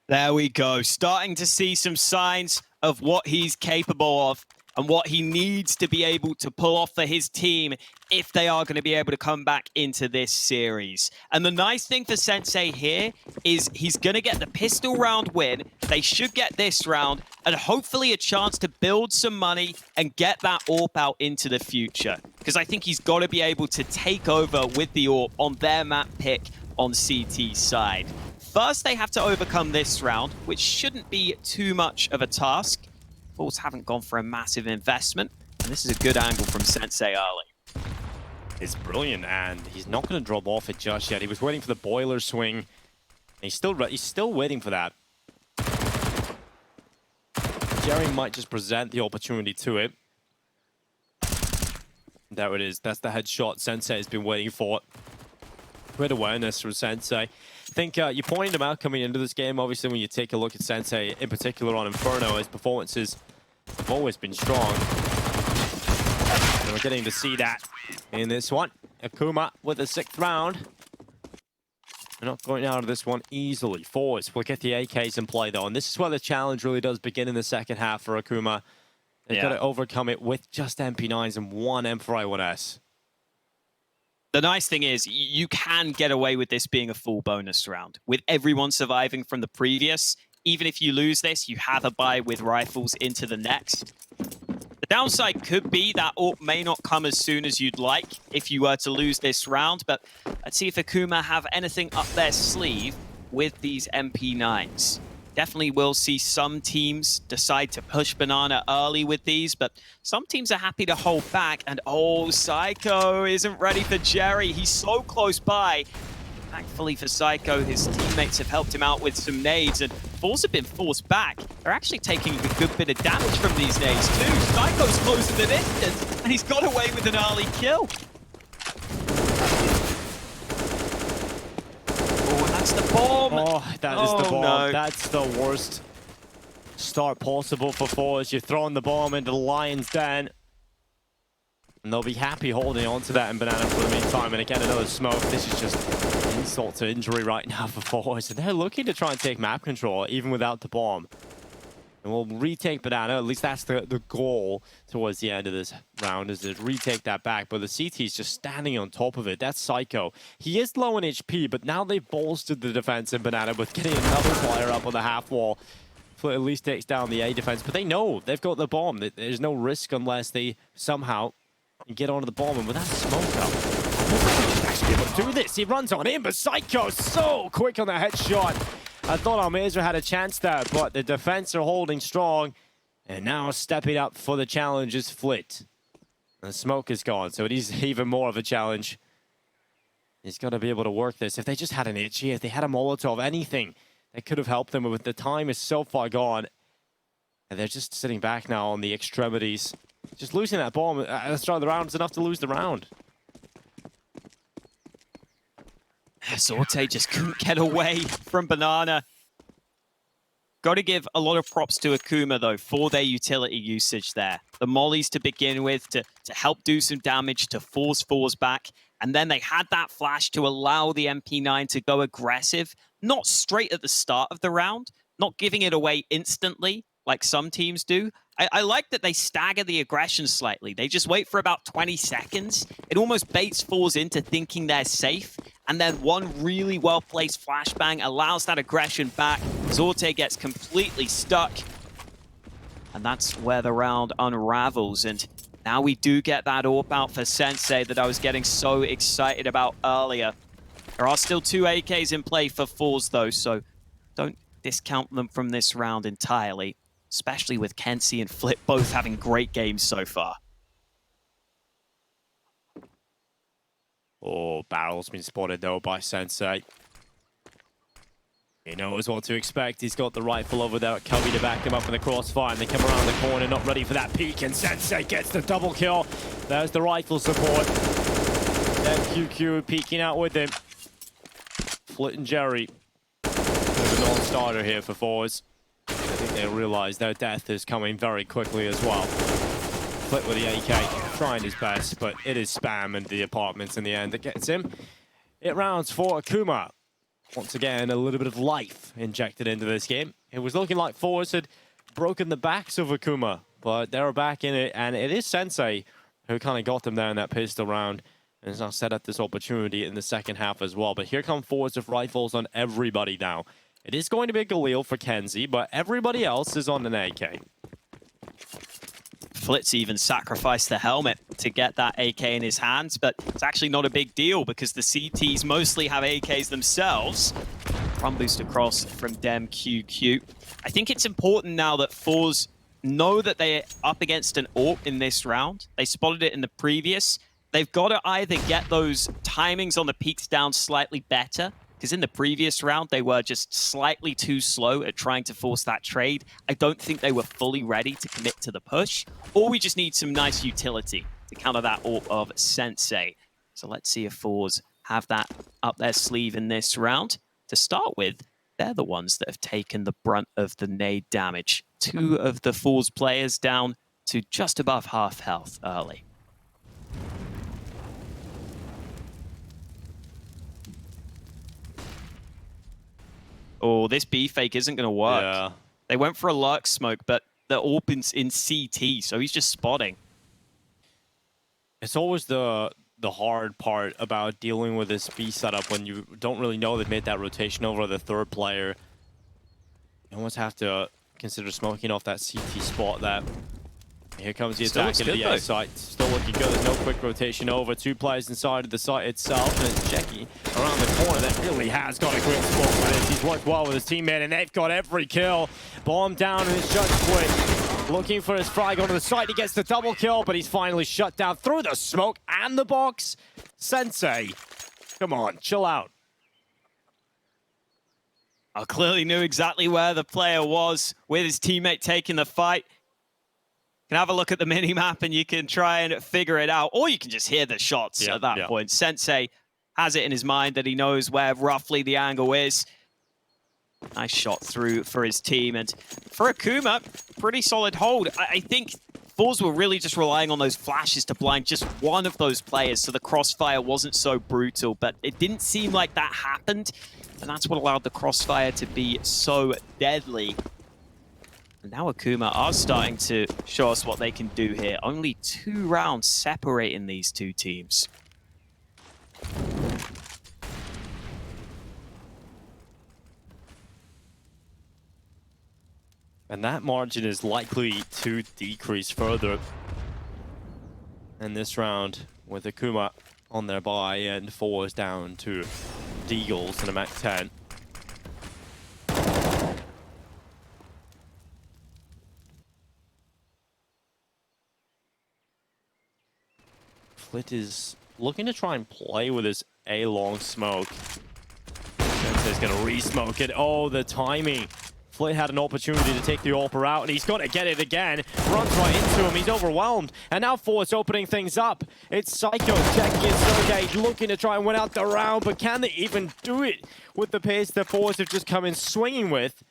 There we go. Starting to see some signs of what he's capable of and what he needs to be able to pull off for his team if they are going to be able to come back into this series. And the nice thing for Sensei here is he's going to get the pistol round win. They should get this round and hopefully a chance to build some money and get that AWP out into the future. Because I think he's got to be able to take over with the AWP on their map pick on CT's side. First, they have to overcome this round, which shouldn't be too much of a task. forZe haven't gone for a massive investment. And this is a good angle from Sensei early. It's brilliant, and he's not going to drop off it just yet. He was waiting for the boiler swing. And he's still waiting for that. Jerry might just present the opportunity to it. There it is. That's the headshot Sensei has been waiting for. Great awareness from Sensei. I think you pointed him out coming into this game. Obviously, when you take a look at Sensei, in particular on Inferno, his performances have always been strong. And we're getting to see that in this one. Akuma with the 6th round. They're not going out of this one easily. forZe will get the AKs in play, though. And this is where the challenge really does begin in the second half for Akuma. They've got to overcome it with just MP9s and 1 M4A1S. The nice thing is, you can get away with this being a full bonus round. With everyone surviving from the previous, even if you lose this, you have a bye with rifles into the next. The downside could be that AWP may not come as soon as you'd like if you were to lose this round, but let's see if Akuma have anything up their sleeve with these MP9s. Definitely will see some teams decide to push Banana early with these, but some teams are happy to hold back. And oh, Psycho isn't ready for Jerry. He's so close by. Thankfully for Psycho, his teammates have helped him out with some nades, and forZe have been forced back. They're actually taking a good bit of damage from these nades too. Psycho's closing the distance, and he's got away with an early kill. That's the bomb. Oh, that is the bomb. No. That's the worst start possible for forZe. You're throwing the bomb into the Lion's Den. And they'll be happy holding on to that in Banana for the meantime. And again, another smoke. This is just insult to injury right now for forZe. And they're looking to try and take map control, even without the bomb. And we'll retake Banana. At least that's the goal towards the end of this round, is to retake that back. But the CT is just standing on top of it. That's Psycho. He is low in HP, but now they've bolstered the defense in Banana with getting another player up on the half wall. So at least takes down the A defense. But they know they've got the bomb. There's no risk unless they somehow get onto the bomb. And with that smoke up, actually able to do this. He runs on in, but Psycho's so quick on the headshot. I thought Almeza had a chance there, but the defense are holding strong. And now stepping up for the challenge is Flit. The smoke is gone, so it is even more of a challenge. He's got to be able to work this. If they just had an Itchy, if they had a Molotov, anything that could have helped them, but the time is so far gone. And they're just sitting back now on the extremities. Just losing that bomb at the start of the round is enough to lose the round. Sorte just couldn't get away from Banana. Got to give a lot of props to Akuma, though, for their utility usage there. The mollies to begin with to help do some damage, to force forZe back. And then they had that flash to allow the MP9 to go aggressive. Not straight at the start of the round, not giving it away instantly like some teams do. I like that they stagger the aggression slightly. They just wait for about 20 seconds. It almost baits forZe into thinking they're safe. And then one really well-placed flashbang allows that aggression back. Sorte gets completely stuck. And that's where the round unravels. And now we do get that AWP out for Sensei that I was getting so excited about earlier. There are still 2 AKs in play for forZe, though, so don't discount them from this round entirely. Especially with Kenzie and Flip both having great games so far. Oh, barrel's been spotted though by Sensei. He knows what to expect. He's got the rifle over there at Cubby to back him up in the crossfire. And they come around the corner, not ready for that peek. And Sensei gets the double kill. There's the rifle support. Then QQ peeking out with him. Flit and Jerry. There's a non-starter here for forZe. I think they realize their death is coming very quickly as well. Flit with the AK, trying his best, but it is spam and the apartments in the end that gets him. It rounds for Akuma. Once again, a little bit of life injected into this game. It was looking like forZe had broken the backs of Akuma, but they're back in it, and it is Sensei who kind of got them there in that pistol round, and has now set up this opportunity in the second half as well. But here come forZe with rifles on everybody now. It is going to be a Galil for Kenzie, but everybody else is on an AK. Flitz even sacrificed the helmet to get that AK in his hands, but it's actually not a big deal because the CTs mostly have AKs themselves. Run boost across from Dem QQ. I think it's important now that forZe know that they're up against an AWP in this round. They spotted it in the previous. They've got to either get those timings on the peaks down slightly better, because in the previous round, they were just slightly too slow at trying to force that trade. I don't think they were fully ready to commit to the push, or we just need some nice utility to counter that AWP of Sensei. So let's see if forZe have that up their sleeve in this round. To start with, they're the ones that have taken the brunt of the nade damage. 2 of the forZe players down to just above half health early. Oh, this B fake isn't going to work. Yeah. They went for a lurk smoke, but the AWP's in CT, so he's just spotting. It's always the hard part about dealing with this B setup when you don't really know they've made that rotation over the third player. You almost have to consider smoking off that CT spot. That here comes the attack into the A site. Still looking good. There's no quick rotation over. 2 players inside of the site itself, and it's Jackie around the corner that really has got a great spot for this. He's worked well with his teammate, and they've got every kill. Bomb down, and it's just quick. Looking for his frag onto the site. He gets the double kill, but he's finally shut down through the smoke and the box. Sensei, come on, chill out. I clearly knew exactly where the player was with his teammate taking the fight. You can have a look at the mini-map and you can try and figure it out, or you can just hear the shots at that point. Sensei has it in his mind that he knows where roughly the angle is. Nice shot through for his team, and for Akuma, pretty solid hold. I think forZe were really just relying on those flashes to blind just one of those players, so the crossfire wasn't so brutal, but it didn't seem like that happened, and that's what allowed the crossfire to be so deadly. And now Akuma are starting to show us what they can do here. Only 2 rounds separating these 2 teams. And that margin is likely to decrease further in this round with Akuma on their bye and forZe down to Deagles and a Mac 10. Flit is looking to try and play with his A-long smoke. Sensei's gonna re-smoke it. Oh, the timing. Flit had an opportunity to take the AWPer out, and he's got to get it again. Runs right into him, he's overwhelmed. And now forZe opening things up. It's Psycho, Jackie and Sergej looking to try and win out the round, but can they even do it with the pace that forZe have just come in swinging with?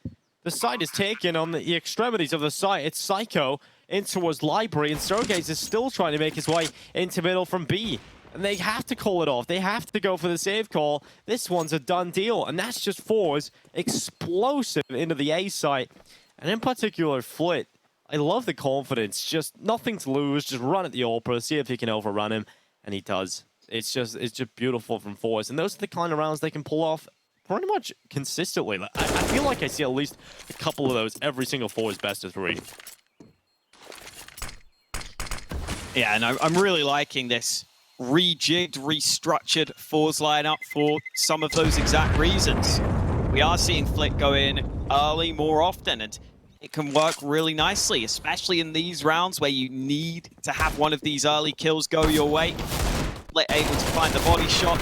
The site is taken on the extremities of the site. It's Psycho in towards Library, and Sergej is still trying to make his way into middle from B. And they have to call it off. They have to go for the save call. This one's a done deal. And that's just forZe explosive into the A site. And in particular, Flit. I love the confidence. Just nothing to lose. Just run at the AWPer, see if he can overrun him. And he does. It's just beautiful from forZe. And those are the kind of rounds they can pull off pretty much consistently. I feel like I see at least a couple of those every single forZe best of 3. Yeah, and I'm really liking this rejigged, restructured forZe lineup for some of those exact reasons. We are seeing Flit go in early more often, and it can work really nicely, especially in these rounds where you need to have one of these early kills go your way. Flit able to find the body shot,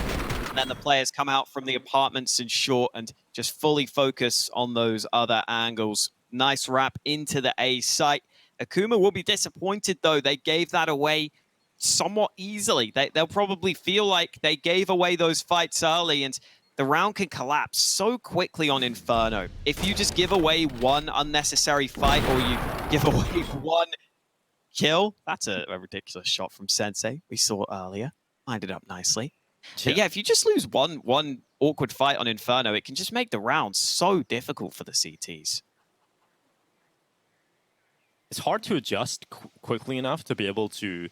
and then the players come out from the apartments in short and just fully focus on those other angles. Nice wrap into the A site. Akuma will be disappointed, though. They gave that away somewhat easily. They'll probably feel like they gave away those fights early, and the round can collapse so quickly on Inferno. If you just give away one unnecessary fight, or you give away one kill, that's a ridiculous shot from Sensei we saw earlier. Lined it up nicely. But yeah, if you just lose one awkward fight on Inferno, it can just make the round so difficult for the CTs. It's hard to adjust quickly enough to be able to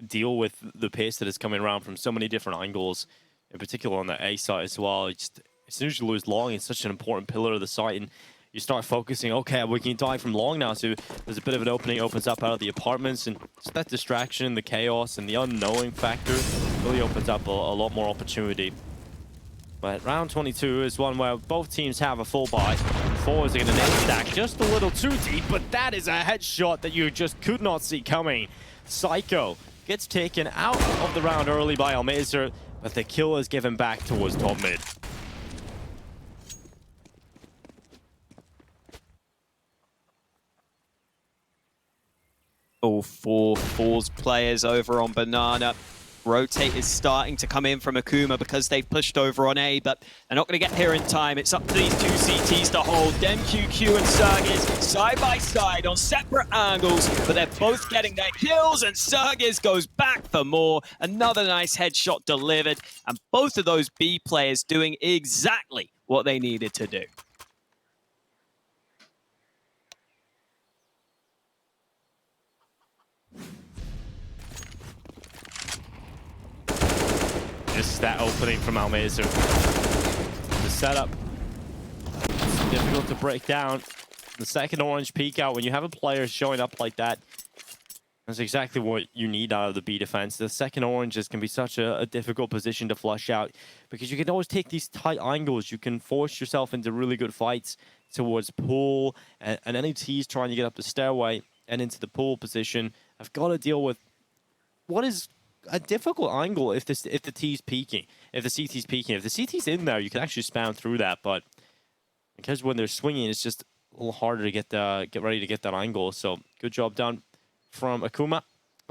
deal with the pace that is coming around from so many different angles, in particular on the A site as well. As soon as you lose long, it's such an important pillar of the site, and you start focusing, okay, we can die from long now, so there's a bit of an opening, opens up out of the apartments, and just that distraction, the chaos, and the unknowing factor really opens up a lot more opportunity. But round 22 is one where both teams have a full buy. forZe are going to name stack just a little too deep, but that is a headshot that you just could not see coming. Psycho gets taken out of the round early by Almazer, but the kill is given back towards top mid. All four forZe players over on Banana. Rotate is starting to come in from Akuma because they've pushed over on A, but they're not going to get here in time. It's up to these two CTs to hold. DemQQ and Surgiz side by side on separate angles, but they're both getting their kills, and Surgiz goes back for more. Another nice headshot delivered, and both of those B players doing exactly what they needed to do. Just that opening from Almazer. The setup, it's difficult to break down. The second orange peek out, when you have a player showing up like that, that's exactly what you need out of the B defense. The second oranges can be such a difficult position to flush out because you can always take these tight angles. You can force yourself into really good fights towards pool, and any T's trying to get up the stairway and into the pool position have got to deal with what is a difficult angle if the T's peeking, if the CT's peeking. If the CT's in there, you can actually spam through that, but because when they're swinging, it's just a little harder to get ready to get that angle. So good job done from Akuma.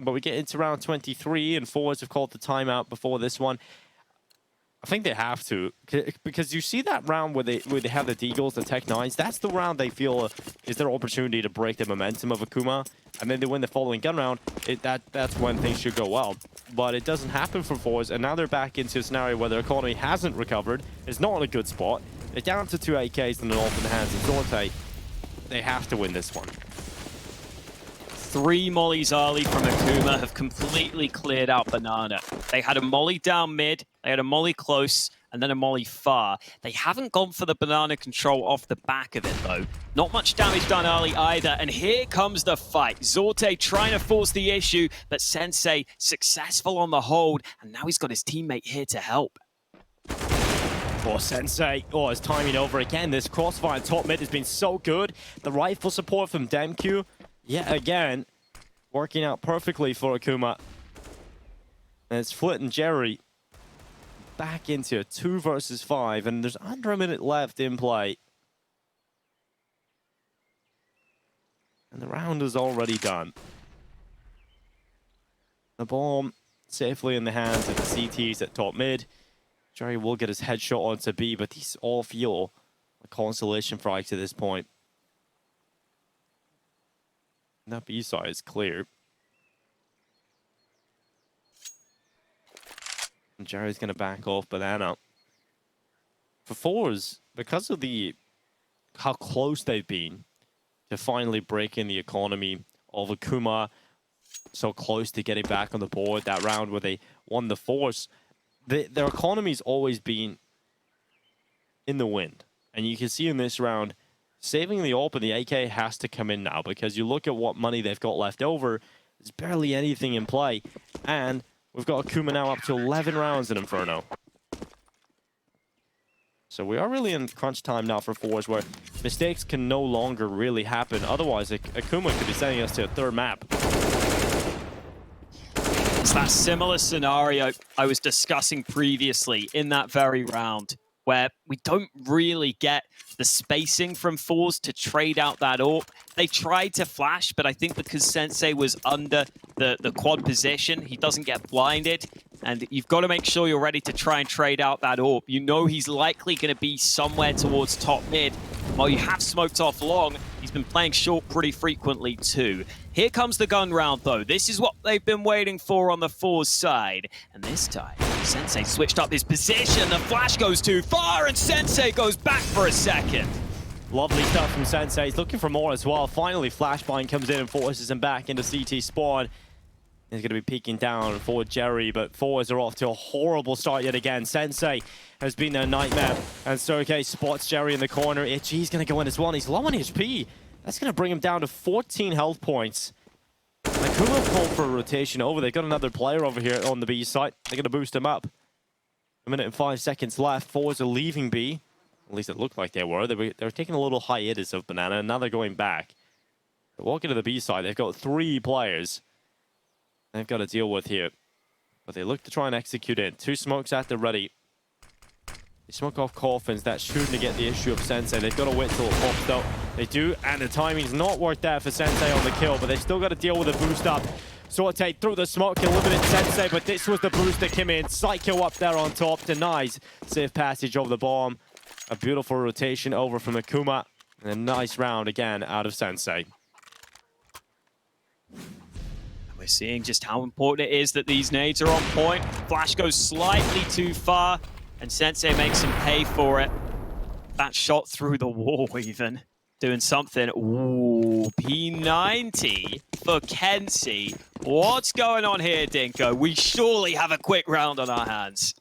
But we get into round 23, and forZe have called the timeout before this one. I think they have to, because you see that round where they have the Deagles, the Tech 9s, that's the round they feel is their opportunity to break the momentum of Akuma, and then they win the following gun round. That's when things should go well. But it doesn't happen for forZe, and now they're back into a scenario where their economy hasn't recovered. It's not in a good spot. They're down to 2 AKs and an ult in the hands of forZe. They have to win this one. 3 mollies early from Akuma have completely cleared out Banana. They had a molly down mid, they had a molly close, and then a molly far. They haven't gone for the Banana control off the back of it, though. Not much damage done early either, and here comes the fight. Zorte trying to force the issue, but Sensei successful on the hold, and now he's got his teammate here to help. For Sensei, his timing over again. This crossfire top mid has been so good. The rifle support from DemQ, yet again, working out perfectly for Akuma. And it's Flit and Jerry back into a 2 versus 5, and there's under a minute left in play. And the round is already done. The bomb safely in the hands of the CTs at top mid. Jerry will get his headshot onto B, but these all feel a consolation frag to this point. And that B side is clear. And Jerry's going to back off Banana. For forZe, because of how close they've been to finally breaking the economy of Akuma, so close to getting back on the board, that round where they won the force, their economy's always been in the wind. And you can see in this round, saving the AWP and the AK has to come in now, because you look at what money they've got left over, there's barely anything in play. And we've got Akuma now up to 11 rounds in Inferno. So we are really in crunch time now for forZe, where mistakes can no longer really happen. Otherwise, Akuma could be sending us to a third map. It's that similar scenario I was discussing previously in that very round, where we don't really get the spacing from forZe to trade out that AWP. They tried to flash, but I think because Sensei was under the quad position, he doesn't get blinded. And you've got to make sure you're ready to try and trade out that AWP. You know he's likely going to be somewhere towards top mid. While you have smoked off long, he's been playing short pretty frequently too. Here comes the gun round though. This is what they've been waiting for on the forZe side. And this time, Sensei switched up his position. The flash goes too far and Sensei goes back for a second. Lovely stuff from Sensei. He's looking for more as well. Finally, Flashbang comes in and forces him back into CT spawn. He's going to be peeking down for Jerry, but forZe are off to a horrible start yet again. Sensei has been their nightmare, and Surge spots Jerry in the corner. HG's going to go in as well, and he's low on HP. That's going to bring him down to 14 health points. Akuma called for a rotation over. They've got another player over here on the B site. They're going to boost him up. minute and 5 seconds left. forZe are leaving B. At least it looked like they were. They were taking a little hiatus of Banana, and now they're going back. They're walking to the B side. They've got 3 players they've got to deal with here. But they look to try and execute it. 2 smokes at the ready. They smoke off coffins. That shouldn't negate the issue of Sensei. They've got to wait till it pops though. They do, and the timing's not worked out for Sensei on the kill, but they've still got to deal with the boost up. sorTe through the smoke, eliminated Sensei, but this was the boost that came in. Psycho up there on top, denies safe passage over the bomb. A beautiful rotation over from Akuma, and a nice round again out of Sensei. We're seeing just how important it is that these nades are on point. Flash goes slightly too far, and Sensei makes him pay for it. That shot through the wall even. Doing something. Ooh, P90 for Kenzie. What's going on here, Dinko? We surely have a quick round on our hands.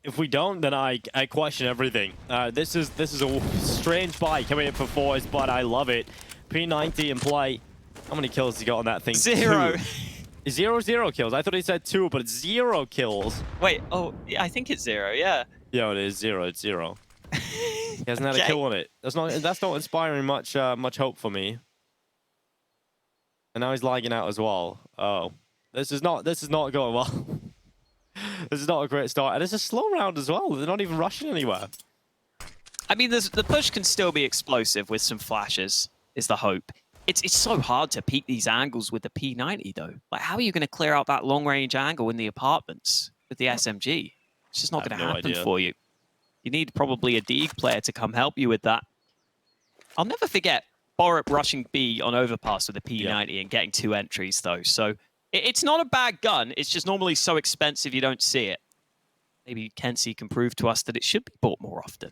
If we don't, then I question everything. This is a strange buy coming in for forZe, but I love it. P90 in play. How many kills has he got on that thing? 0. 2. 0 kills. I thought he said 2, but it's 0 kills. Wait, oh, yeah, I think it's 0, yeah. Yeah, it is 0. It's 0. He hasn't had a kill on it. That's not inspiring much hope for me. And now he's lagging out as well. Oh, this is not going well. This is not a great start, and it's a slow round as well. They're not even rushing anywhere. I mean, the push can still be explosive with some flashes. Is the hope. It's so hard to peek these angles with the P90 though. Like, how are you going to clear out that long range angle in the apartments with the SMG? It's just not going to happen for you. You need probably a Deeg player to come help you with that. I'll never forget Borup rushing B on overpass with a P90 and getting 2 entries though. So it's not a bad gun. It's just normally so expensive you don't see it. Maybe Kenzie can prove to us that it should be bought more often.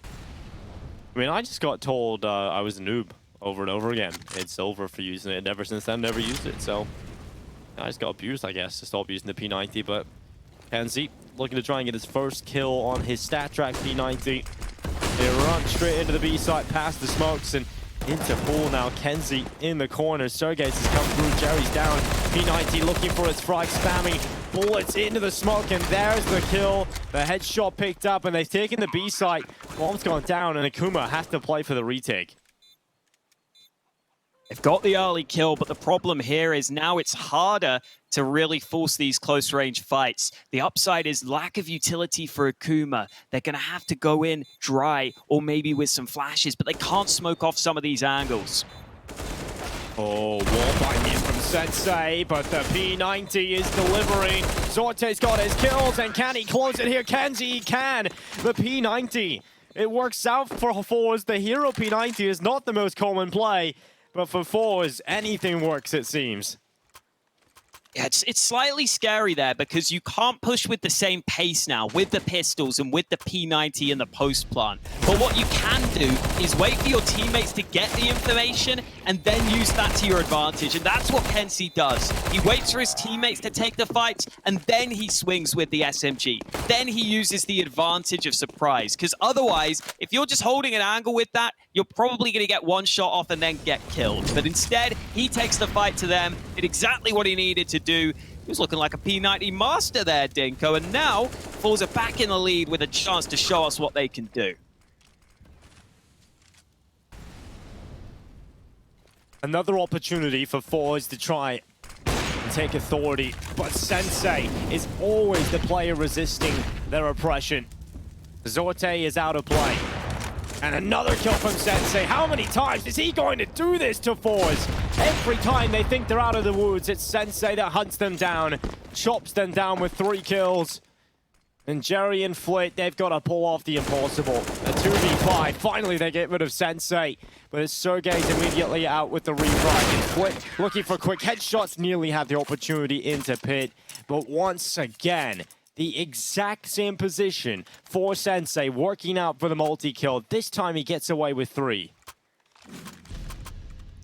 I mean, I just got told I was a noob over and over again. It's over for using it, and ever since then, never used it. So I just got abused, I guess, to stop using the P90. But Kenzie looking to try and get his first kill on his stat track P90. They run straight into the B site, past the smokes, and into pool now. Kenzie in the corner. serge's has come through. Jerry's down. P90 looking for his frag, spamming bullets into the smoke, and there's the kill. The headshot picked up, and they've taken the B site. Bomb's gone down, and Akuma has to play for the retake. They've got the early kill, but the problem here is now it's harder to really force these close range fights. The upside is lack of utility for Akuma. They're going to have to go in dry or maybe with some flashes, but they can't smoke off some of these angles. Oh, wallbang in from Sensei, but the P90 is delivering. sorTe's got his kills, and can he close it here? Kenzie, he can. The P90, it works out for forZe. The hero P90 is not the most common play. But for forZe, anything works, it seems. Yeah, it's slightly scary there because you can't push with the same pace now with the pistols and with the P90 and the post plant. But what you can do is wait for your teammates to get the information and then use that to your advantage. And that's what Kenzie does. He waits for his teammates to take the fight and then he swings with the SMG. Then he uses the advantage of surprise. Because otherwise, if you're just holding an angle with that, you're probably going to get one shot off and then get killed. But instead, he takes the fight to them, did exactly what he needed to do. He was looking like a P90 master there, Dinko, and now forZe are back in the lead with a chance to show us what they can do. Another opportunity for forZe to try and take authority, but Sensei is always the player resisting their oppression. sorTe is out of play. And another kill from Sensei. How many times is he going to do this to forZe? Every time they think they're out of the woods, it's Sensei that hunts them down, chops them down with 3 kills. And Jerry and Flit, they've got to pull off the impossible. A 2v5. Finally, they get rid of Sensei. But it's serge's immediately out with the refrag. And Flit looking for quick headshots, nearly had the opportunity into pit. But once again, the exact same position for Sensei, working out for the multi-kill. This time he gets away with 3.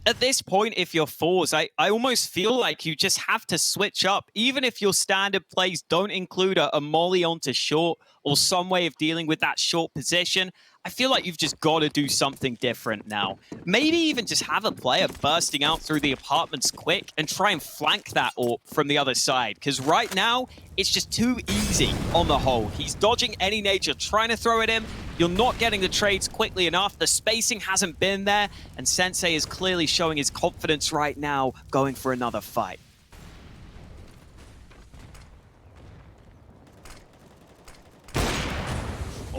At this point, if you're forZe, I almost feel like you just have to switch up. Even if your standard plays don't include a molly onto short or some way of dealing with that short position, I feel like you've just got to do something different now. Maybe even just have a player bursting out through the apartments quick and try and flank that AWP from the other side. Because right now, it's just too easy on the whole. He's dodging any nade you're trying to throw at him. You're not getting the trades quickly enough. The spacing hasn't been there. And Sensei is clearly showing his confidence right now, going for another fight.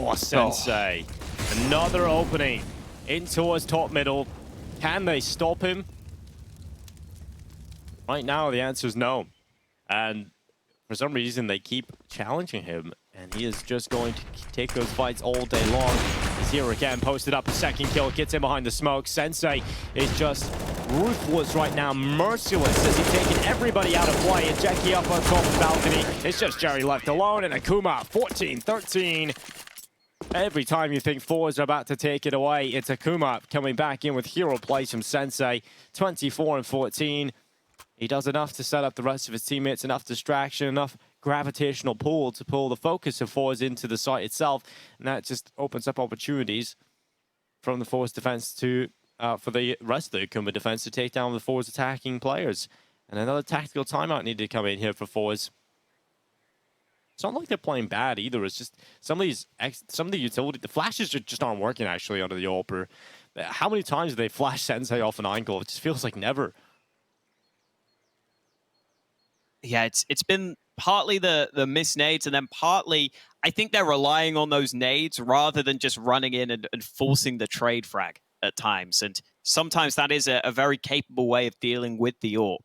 Oh, Sensei. Another opening in towards top middle. Can they stop him? Right now, the answer is no. And for some reason, they keep challenging him. And he is just going to take those fights all day long. He's here again, posted up a second kill, gets in behind the smoke. Sensei is just ruthless right now, merciless as he's taking everybody out of play. And Jackie up on top of the balcony. It's just Jerry left alone, and Akuma 14-13. Every time you think forZe are about to take it away, it's Akuma coming back in with hero plays from Sensei. 24-14. He does enough to set up the rest of his teammates, enough distraction, enough gravitational pull to pull the focus of forZe into the site itself. And that just opens up opportunities from the forZe defense to, for the rest of the Akuma defense to take down the forZe attacking players. And another tactical timeout needed to come in here for forZe. It's not like they're playing bad either. It's just some of the utility, the flashes just aren't working actually under the AWP. How many times do they flash Sensei off an angle? It just feels like never. Yeah, it's been partly the missed nades, and then partly I think they're relying on those nades rather than just running in and forcing the trade frag at times. And sometimes that is a very capable way of dealing with the AWP.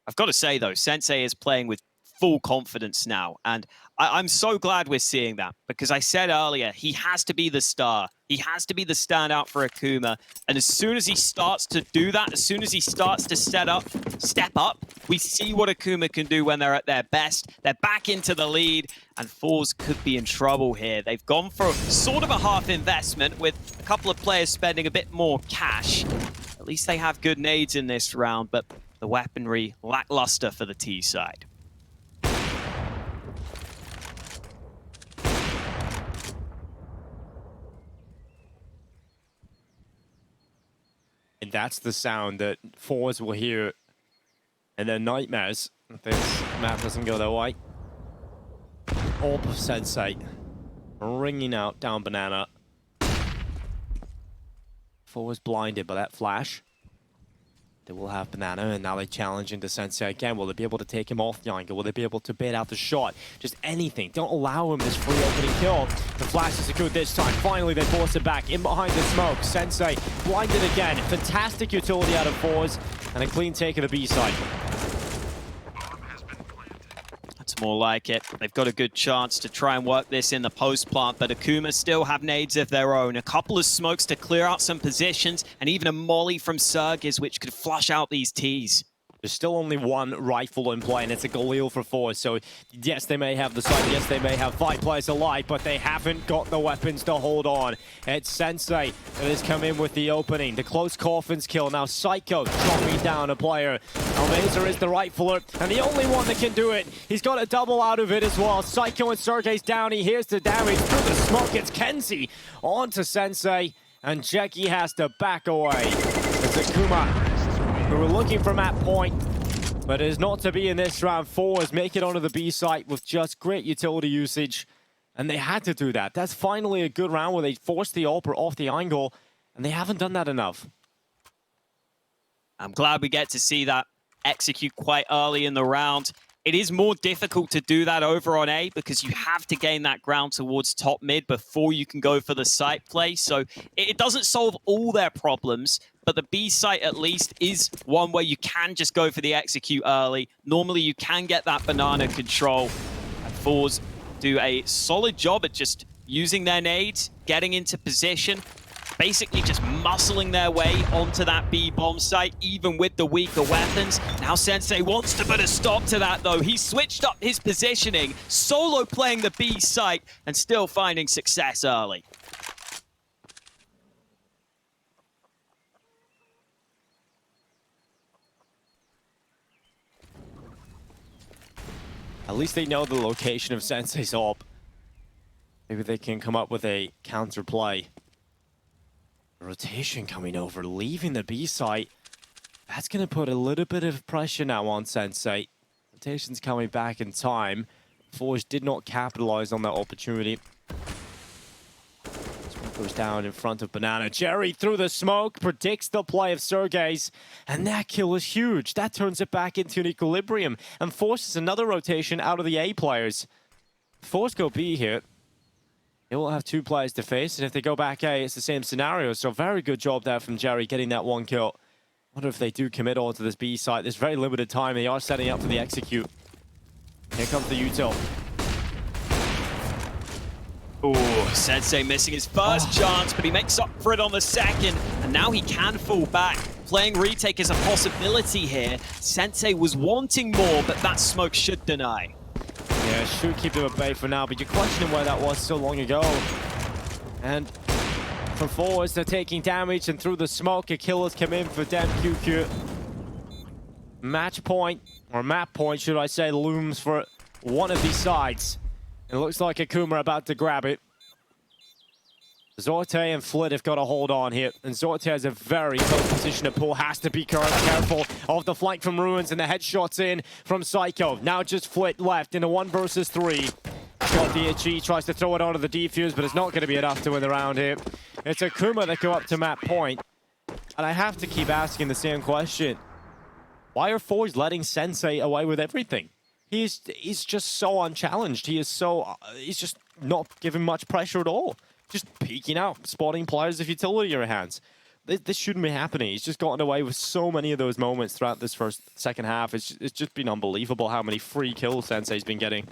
I've got to say, though, Sensei is playing with full confidence now. And I'm so glad we're seeing that, because I said earlier, he has to be the star. He has to be the standout for Akuma. And as soon as he starts to do that, as soon as he starts to step up, we see what Akuma can do when they're at their best. They're back into the lead, and forZe could be in trouble here. They've gone for sort of a half investment with a couple of players spending a bit more cash. At least they have good nades in this round, but the weaponry lackluster for the T side. And that's the sound that forZe will hear in their nightmares if this map doesn't go their way. AWP Sensei ringing out down banana. forZe blinded by that flash. They will have banana, and now they challenge into Sensei again. Will they be able to take him off the angle? Will they be able to bait out the shot? Just anything. Don't allow him this free opening kill. The flash is good this time. Finally, they force it back in behind the smoke. Sensei blinded again. Fantastic utility out of forZe, and a clean take of the B side. That's more like it. They've got a good chance to try and work this in the post plant, but Akuma still have nades of their own. A couple of smokes to clear out some positions, and even a molly from Sergiz, which could flush out these Ts. There's still only one rifle in play, and it's a Galil for forZe. So, yes, they may have the sight, yes, they may have 5 players alive, but they haven't got the weapons to hold on. It's Sensei that has come in with the opening. The close coffins kill. Now, Psycho dropping down a player. Almeza is the rifler, and the only one that can do it. He's got a double out of it as well. Psycho and Sergei's down. He hears the damage through the smoke. It's Kenzie on to Sensei, and Jackie has to back away. It's Akuma, we were looking for map point, but it is not to be in this round. forZe make it onto the B site with just great utility usage, and they had to do that. That's finally a good round where they forced the AWP off the angle, and they haven't done that enough. I'm glad we get to see that execute quite early in the round. It is more difficult to do that over on A because you have to gain that ground towards top mid before you can go for the site play. So it doesn't solve all their problems, but the B site at least is one where you can just go for the execute early. Normally you can get that banana control. And forZe do a solid job at just using their nades, getting into position, basically just muscling their way onto that B bomb site, even with the weaker weapons. Now Sensei wants to put a stop to that, though. He switched up his positioning, solo playing the B site, and still finding success early. At least they know the location of Sensei's AWP. Maybe they can come up with a counter play. Rotation coming over, leaving the B site. That's going to put a little bit of pressure now on Sensei. Rotation's coming back in time. forZe did not capitalize on that opportunity. Smoke goes down in front of Banana. Jerry through the smoke, predicts the play of Sergey's, and that kill is huge. That turns it back into an equilibrium and forces another rotation out of the A players. forZe go B here. They will have two players to face, and if they go back A, it's the same scenario. So very good job there from Jerry getting that one kill. Wonder if they do commit all to this B site. There's very limited time. They are setting up for the execute. Here comes the util. Oh, Sensei missing his first chance, but he makes up for it on the second. And now he can fall back. Playing retake is a possibility here. Sensei was wanting more, but that smoke should deny. Yeah, should keep them at bay for now, but you're questioning where that was so long ago. And from forwards, they're taking damage, and through the smoke, a kill has come in for DemQQ. Match point, or map point, should I say, looms for one of these sides. It looks like Akuma about to grab it. Zorte and Flit have got to hold on here, and Zorte has a very close position to pull. Has to be careful of the flank from Ruins, and the headshots in from Psycho. Now just Flit left in a 1 versus 3. Got the itchy, tries to throw it onto the defuse, but it's not going to be enough to win the round here. It's Akuma that go up to map point, and I have to keep asking the same question. Why are forZe letting Sensei away with everything? He's just so unchallenged. He's just not giving much pressure at all. Just peeking out, spotting players of utility in your hands. This shouldn't be happening. He's just gotten away with so many of those moments throughout this second half. It's just been unbelievable how many free kills Sensei's been getting.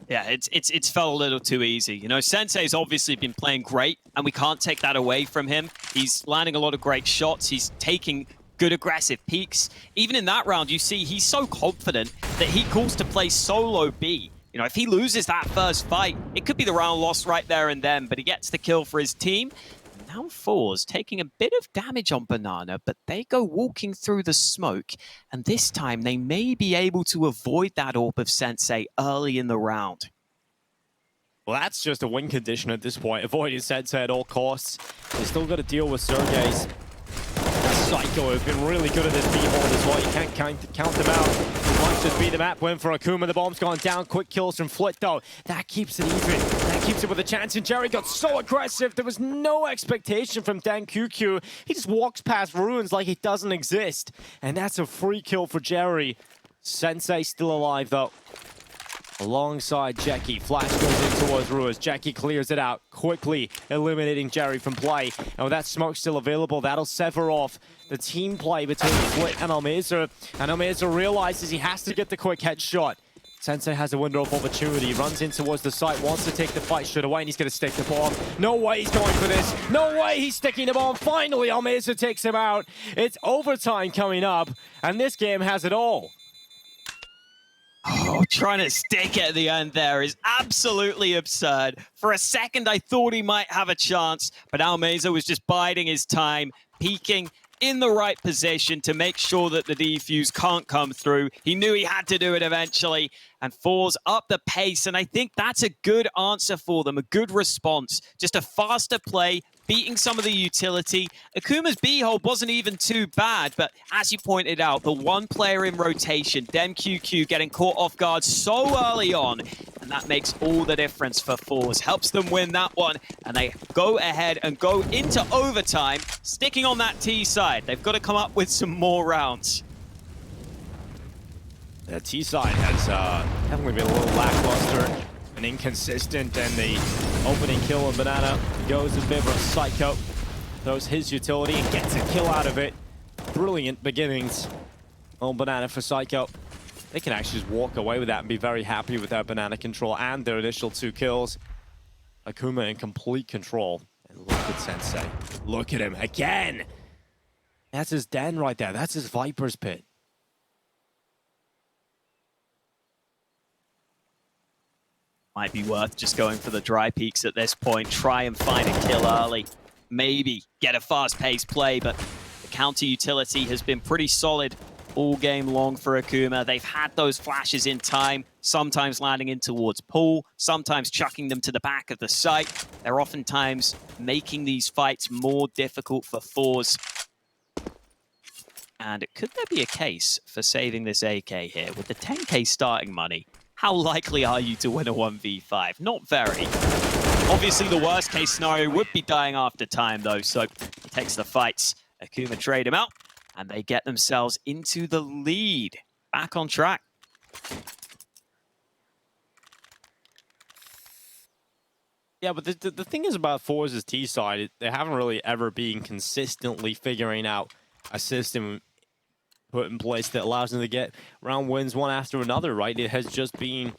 Yeah, it's felt a little too easy. You know, Sensei's obviously been playing great, and we can't take that away from him. He's landing a lot of great shots. He's taking good aggressive peaks. Even in that round, you see he's so confident that he calls to play solo B. You know, if he loses that first fight, it could be the round lost right there and then, but he gets the kill for his team. Now forZe taking a bit of damage on Banana, but they go walking through the smoke, and this time they may be able to avoid that AWP of Sensei early in the round. Well, that's just a win condition at this point. Avoiding Sensei at all costs. They still got to deal with Sergey's. Psycho have been really good at this B-hold as well. You can't count them out. Might just be the map win for Akuma. The bomb's gone down. Quick kills from Flit, though. That keeps it even. That keeps it with a chance. And Jerry got so aggressive. There was no expectation from DemQQ. He just walks past Ruins like he doesn't exist. And that's a free kill for Jerry. Sensei still alive, though. Alongside Jackie, flash goes in towards Ruins. Jackie clears it out, quickly eliminating Jerry from play. And with that smoke still available, that'll sever off the team play between Flit and Almeza. And Almeza realizes he has to get the quick headshot. Sensei has a window of opportunity, runs in towards the site, wants to take the fight straight away, and he's going to stick the bomb. No way he's going for this. No way he's sticking the bomb. Finally, Almeza takes him out. It's overtime coming up, and this game has it all. Oh, trying to stick at the end there is absolutely absurd. For a second, I thought he might have a chance, but Almeza was just biding his time, peeking in the right position to make sure that the defuse can't come through. He knew he had to do it eventually, and forZe up the pace, and I think that's a good answer for them, a good response. Just a faster play, beating some of the utility. Akuma's B-hold wasn't even too bad, but as you pointed out, the one player in rotation, DemQQ, getting caught off guard so early on, and that makes all the difference for forZe. Helps them win that one, and they go ahead and go into overtime, sticking on that T side. They've got to come up with some more rounds. The T side has definitely been a little lackluster and inconsistent, and the opening kill on Banana goes in favor of Psycho. Throws his utility and gets a kill out of it. Brilliant beginnings on Banana for Psycho. They can actually just walk away with that and be very happy with their Banana control and their initial 2 kills. Akuma in complete control. And look at Sensei. Look at him again. That's his den right there. That's his Viper's pit. Might be worth just going for the dry peaks at this point. Try and find a kill early. Maybe get a fast-paced play, but the counter utility has been pretty solid all game long for Akuma. They've had those flashes in time, sometimes landing in towards pool, sometimes chucking them to the back of the site. They're oftentimes making these fights more difficult for forZe. And could there be a case for saving this AK here? With the 10k starting money, how likely are you to win a 1v5? Not very. Obviously, the worst case scenario would be dying after time, though, so he takes the fights. Akuma trade him out, and they get themselves into the lead. Back on track. Yeah, but the thing is about forZe's T side, they haven't really ever been consistently figuring out a system put in place that allows them to get round wins one after another, right? It has just been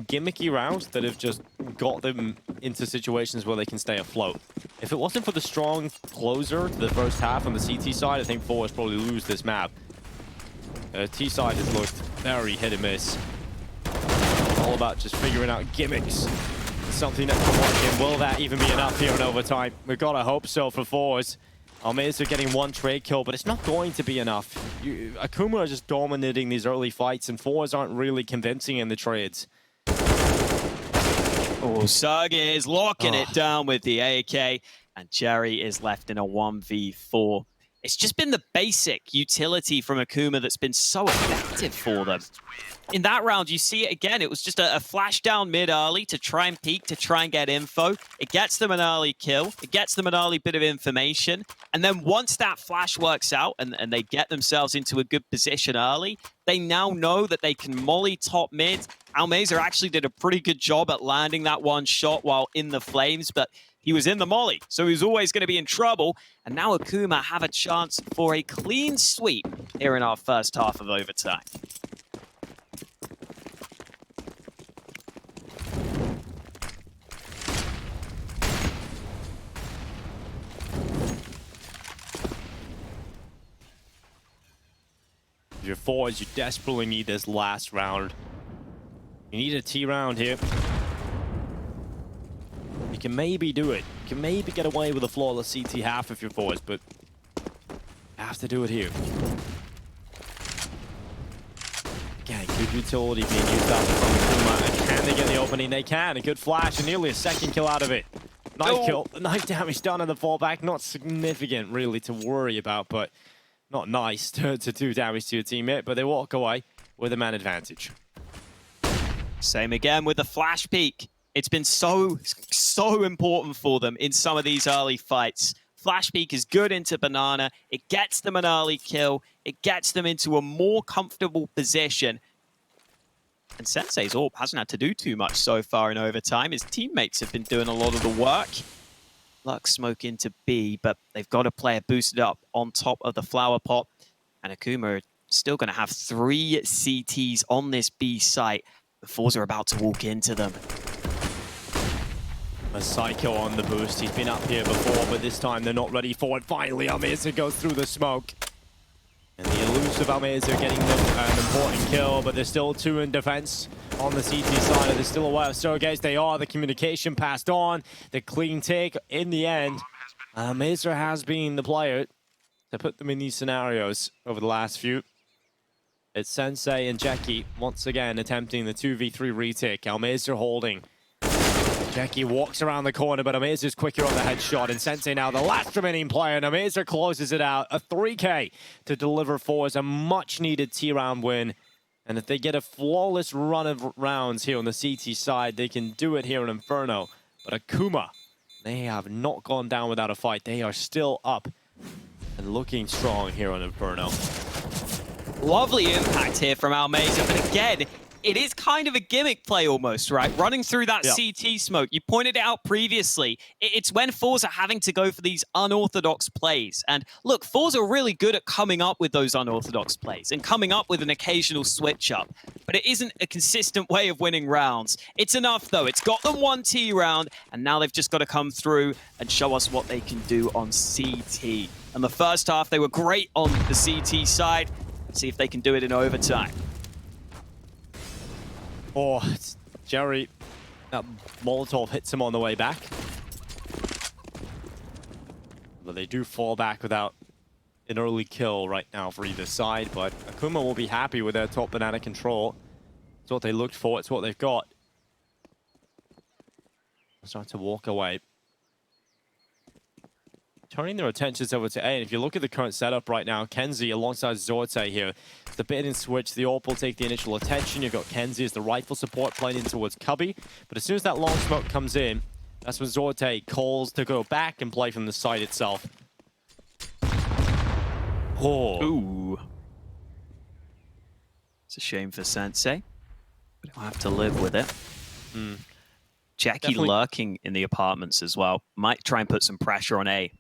gimmicky rounds that have just got them into situations where they can stay afloat. If it wasn't for the strong closer to the first half on the CT side, I think forZe probably lose this map. T side has looked very hit and miss. All about just figuring out gimmicks. Something that can work in. Will that even be enough here in overtime? We've got to hope so for forZe. Almeza getting one trade kill, but it's not going to be enough. Akuma are just dominating these early fights, and forZe aren't really convincing in the trades. Oh, Serge is locking it down with the AK, and Jerry is left in a 1v4. It's just been the basic utility from Akuma that's been so effective for them. In that round, you see it again. It was just a flash down mid early to try and peek, to try and get info. It gets them an early kill. It gets them an early bit of information. And then once that flash works out and they get themselves into a good position early, they now know that they can molly top mid. Almeza actually did a pretty good job at landing that one shot while in the flames, but he was in the molly, so he was always going to be in trouble. And now Akuma have a chance for a clean sweep here in our first half of overtime. Your forwards, you desperately need this last round. You need a T round here. You can maybe do it. You can maybe get away with a flawless CT half if you're forwards, but you have to do it here. Again, good utility being used out from Akuma. Can they get the opening? They can. A good flash and nearly a second kill out of it. Knife kill. Knife damage done in the fallback. Not significant, really, to worry about, but not nice to do damage to your teammate, but they walk away with a man advantage. Same again with the flash peek. It's been so important for them in some of these early fights. Flash peek is good into Banana. It gets them an early kill. It gets them into a more comfortable position. And Sensei's AWP hasn't had to do too much so far in overtime. His teammates have been doing a lot of the work. Lux smoke into B, but they've got a player boosted up on top of the flower pot. And Akuma are still going to have 3 CTs on this B site. The forZe are about to walk into them. A Psycho on the boost. He's been up here before, but this time they're not ready for it. Finally, Almeza goes through the smoke. And the elusive Almeza getting them an important kill, but there's still 2 in defense on the CT side. They're still aware of Sergej. They are. The communication passed on. The clean take in the end. Almeza has been the player to put them in these scenarios over the last few. It's Sensei and Jackie once again attempting the 2v3 retake. Almeza holding. Jackie walks around the corner, but Almeza's quicker on the headshot. And Sensei now the last remaining player, and Almeza closes it out. A 3K to deliver forZe a much-needed T-round win. And if they get a flawless run of rounds here on the CT side, they can do it here in Inferno. But Akuma, they have not gone down without a fight. They are still up and looking strong here on Inferno. Lovely impact here from Almeza, but again, it is kind of a gimmick play almost, right? Running through that CT smoke. You pointed it out previously. It's when forZe are having to go for these unorthodox plays. And look, forZe are really good at coming up with those unorthodox plays and coming up with an occasional switch up. But it isn't a consistent way of winning rounds. It's enough, though. It's got them 1 T round, and now they've just got to come through and show us what they can do on CT. And the first half, they were great on the CT side. Let's see if they can do it in overtime. Oh, it's Jerry. That Molotov hits him on the way back. But they do fall back without an early kill right now for either side, but Akuma will be happy with their top banana control. It's what they looked for, it's what they've got. Start to walk away. Turning their attentions over to A, and if you look at the current setup right now, kenZe alongside zorte here. It's the bait and switch, the AWP will take the initial attention. You've got kenZe as the rifle support playing in towards Cubby, but as soon as that long smoke comes in, that's when zorte calls to go back and play from the site itself. Oh. Ooh. It's a shame for Sensei, but he'll have to live with it. Jackie Definitely. lurking in the apartments as well. Might try and put some pressure on A.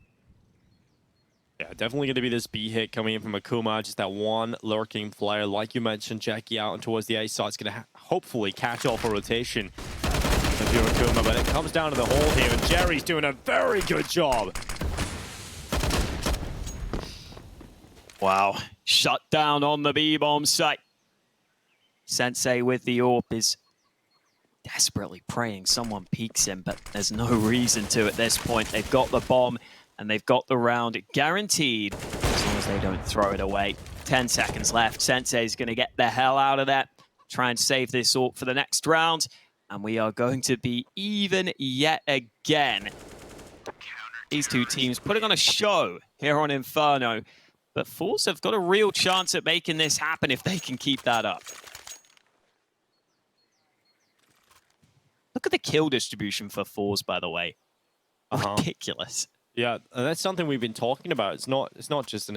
Yeah, definitely going to be this B hit coming in from Akuma. Just that one lurking player. Like you mentioned, Jackie out and towards the A side is going to hopefully catch off a rotation if you're Akuma. But it comes down to the hole here, and Jerry's doing a very good job. Wow. Shut down on the B-bomb site. Sensei with the AWP is desperately praying someone peeks him, but there's no reason to at this point. They've got the bomb and they've got the round guaranteed as long as they don't throw it away. 10 seconds left. Sensei's going to get the hell out of that. Try and save this AWP for the next round. And we are going to be even yet again. These two teams putting on a show here on Inferno. But forZe have got a real chance at making this happen if they can keep that up. Look at the kill distribution for forZe, by the way. Ridiculous. Yeah, and that's something we've been talking about. It's not just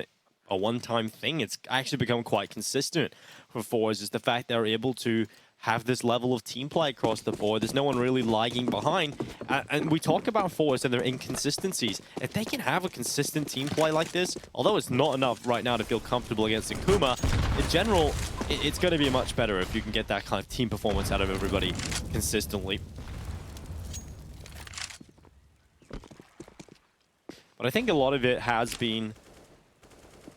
a one-time thing. It's actually become quite consistent for forZe. Is the fact they're able to have this level of team play across the board. There's no one really lagging behind. And we talk about forZe and their inconsistencies. If they can have a consistent team play like this, although it's not enough right now to feel comfortable against Akuma, in general, it's going to be much better if you can get that kind of team performance out of everybody consistently. But I think a lot of it has been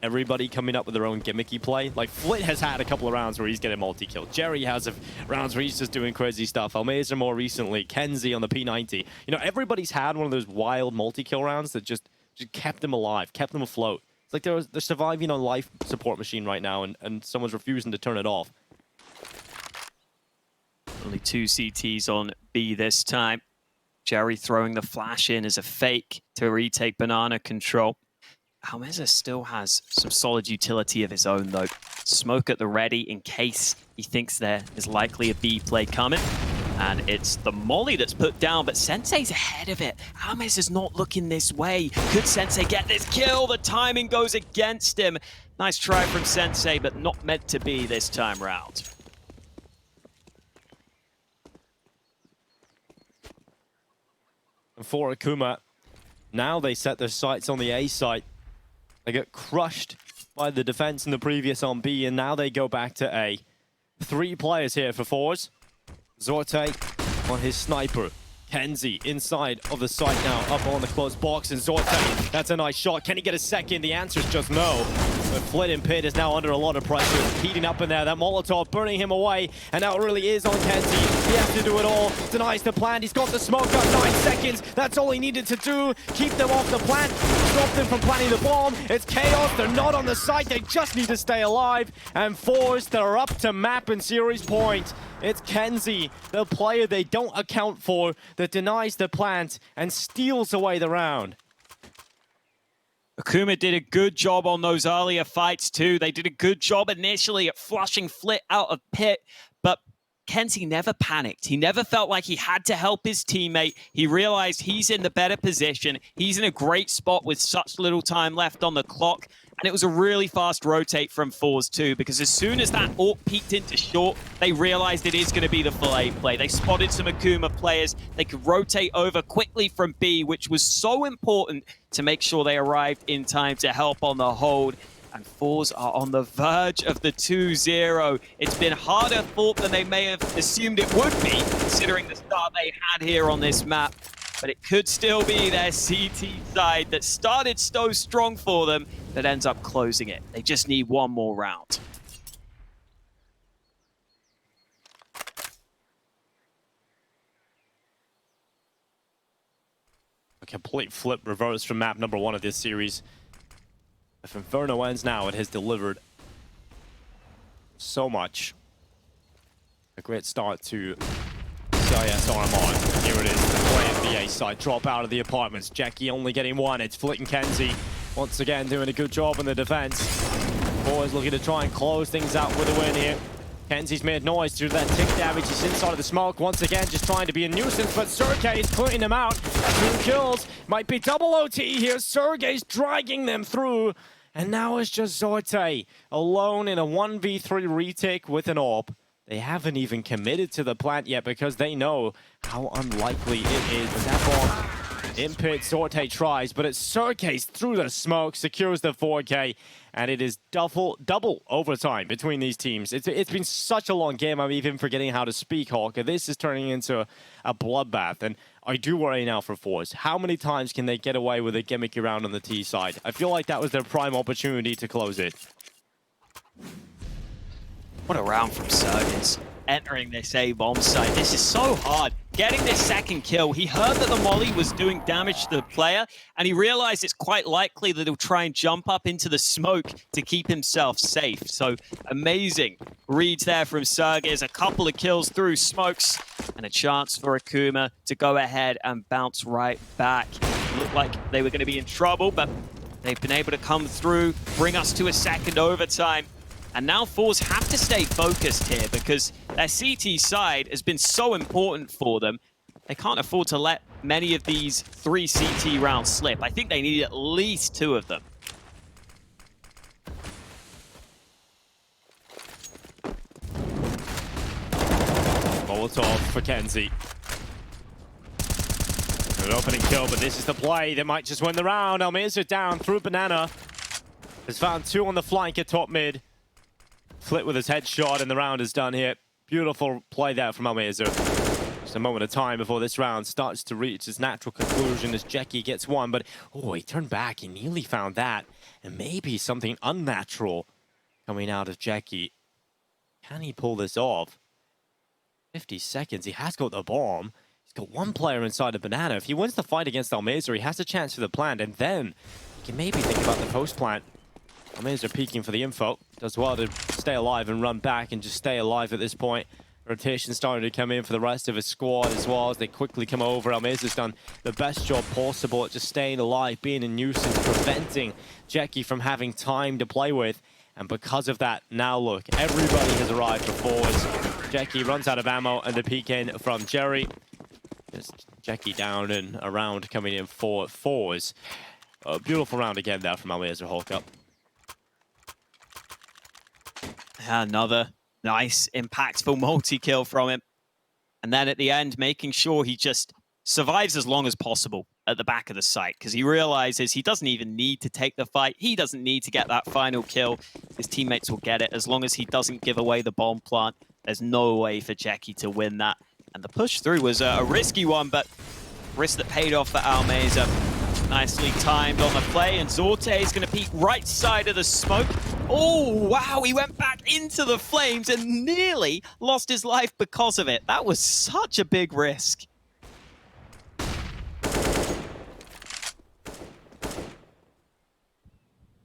everybody coming up with their own gimmicky play. Like, Flit has had a couple of rounds where he's getting multi-kill. Jerry has rounds where he's just doing crazy stuff. Almeza more recently. kenZe on the P90. You know, everybody's had one of those wild multi-kill rounds that just kept them alive, kept them afloat. It's like they're surviving on life support machine right now, and someone's refusing to turn it off. Only 2 CTs on B this time. Jerry throwing the flash in as a fake to retake banana control. Almeza still has some solid utility of his own, though. Smoke at the ready in case he thinks there is likely a B play coming. And it's the molly that's put down, but Sensei's ahead of it. Almeza's not looking this way. Could Sensei get this kill? The timing goes against him. Nice try from Sensei, but not meant to be this time round. And for Akuma, now they set their sights on the A site. They get crushed by the defense in the previous on B, and now they go back to A. 3 players here for forZe. zorte on his sniper. kenZe inside of the site now, up on the close box, and zorte, that's a nice shot. Can he get a second? The answer is just no. But Flit and Pit is now under a lot of pressure, heating up in there. That Molotov burning him away, and now it really is on kenZe. He has to do it all. Denies the plant. He's got the smoke up. 9 seconds. That's all he needed to do. Keep them off the plant. Stop them from planting the bomb. It's chaos. They're not on the site. They just need to stay alive. And forZe, they're up to map and series point. It's kenZe, the player they don't account for, that denies the plant and steals away the round. Akuma did a good job on those earlier fights too. They did a good job initially at flushing Flit out of Pit, but kenZe never panicked. He never felt like he had to help his teammate. He realized he's in the better position. He's in a great spot with such little time left on the clock. And it was a really fast rotate from forZe too, because as soon as that AWP peeked into short, they realized it is going to be the full A play. They spotted some Akuma players. They could rotate over quickly from B, which was so important to make sure they arrived in time to help on the hold. And forZe are on the verge of the 2-0. It's been harder fought than they may have assumed it would be, considering the start they had here on this map. But it could still be their CT side that started so strong for them that ends up closing it. They just need one more round. A complete flip reverse from map number 1 of this series. If Inferno ends now, it has delivered so much. A great start to CIS RMR. Here it is, the play of the A side. Drop out of the apartments. Jackie only getting one. It's Flit and Kenzie once again doing a good job in the defense. Boys looking to try and close things out with a win here. Kenzie's made noise due to that tick damage. He's inside of the smoke once again, just trying to be a nuisance, but Sergey is clearing them out. 2 kills. Might be double OT here. Sergey's dragging them through. And now it's just Zorte alone in a 1v3 retake with an AWP. They haven't even committed to the plant yet because they know how unlikely it is. But that bomb in pit, Zorte tries, but it's Sergey's through the smoke, secures the 4K, and it is double overtime between these teams. It's been such a long game, I'm even forgetting how to speak, Hawker. This is turning into a bloodbath, and I do worry now for forZe. How many times can they get away with a gimmicky round on the T side? I feel like that was their prime opportunity to close it. What a round from Sergis. Entering this A-bomb site. This is so hard. Getting this second kill. He heard that the molly was doing damage to the player, and he realized it's quite likely that he'll try and jump up into the smoke to keep himself safe. So amazing reads there from Sergis. A couple of kills through smokes, and a chance for Akuma to go ahead and bounce right back. Looked like they were going to be in trouble, but they've been able to come through, bring us to a second overtime. And now forZe have to stay focused here because their CT side has been so important for them. They can't afford to let many of these 3 CT rounds slip. I think they need at least 2 of them. Molotov for Kenzie. An opening kill, but this is the play that might just win the round. Almirza down through Banana. Has found 2 on the flank at top mid. Flit with his headshot, and the round is done here. Beautiful play there from Almirza. Just a moment of time before this round starts to reach its natural conclusion as Jackie gets one, but oh, he turned back. He nearly found that, and maybe something unnatural coming out of Jackie. Can he pull this off? 50 seconds. He has got the bomb. He's got 1 player inside the Banana. If he wins the fight against Almirza, he has a chance for the plant, and then he can maybe think about the post plant. Almirza peeking for the info. Does well to stay alive and run back and just stay alive at this point. Rotation starting to come in for the rest of his squad as well as they quickly come over. Almirza's done the best job possible at just staying alive, being a nuisance, preventing Jackie from having time to play with. And because of that, now look, everybody has arrived for forZe. Jackie runs out of ammo and the peek in from Jerry. Just Jackie down and a round coming in for forZe. A beautiful round again there from Almirza Hawk-up. Another nice, impactful multi-kill from him. And then at the end, making sure he just survives as long as possible at the back of the site, because he realizes he doesn't even need to take the fight. He doesn't need to get that final kill. His teammates will get it. As long as he doesn't give away the bomb plant, there's no way for Jackie to win that. And the push through was a risky one, but risk that paid off for Almirza. Nicely timed on the play, and Zorte is going to peek right side of the smoke. Oh, wow, he went back into the flames and nearly lost his life because of it. That was such a big risk.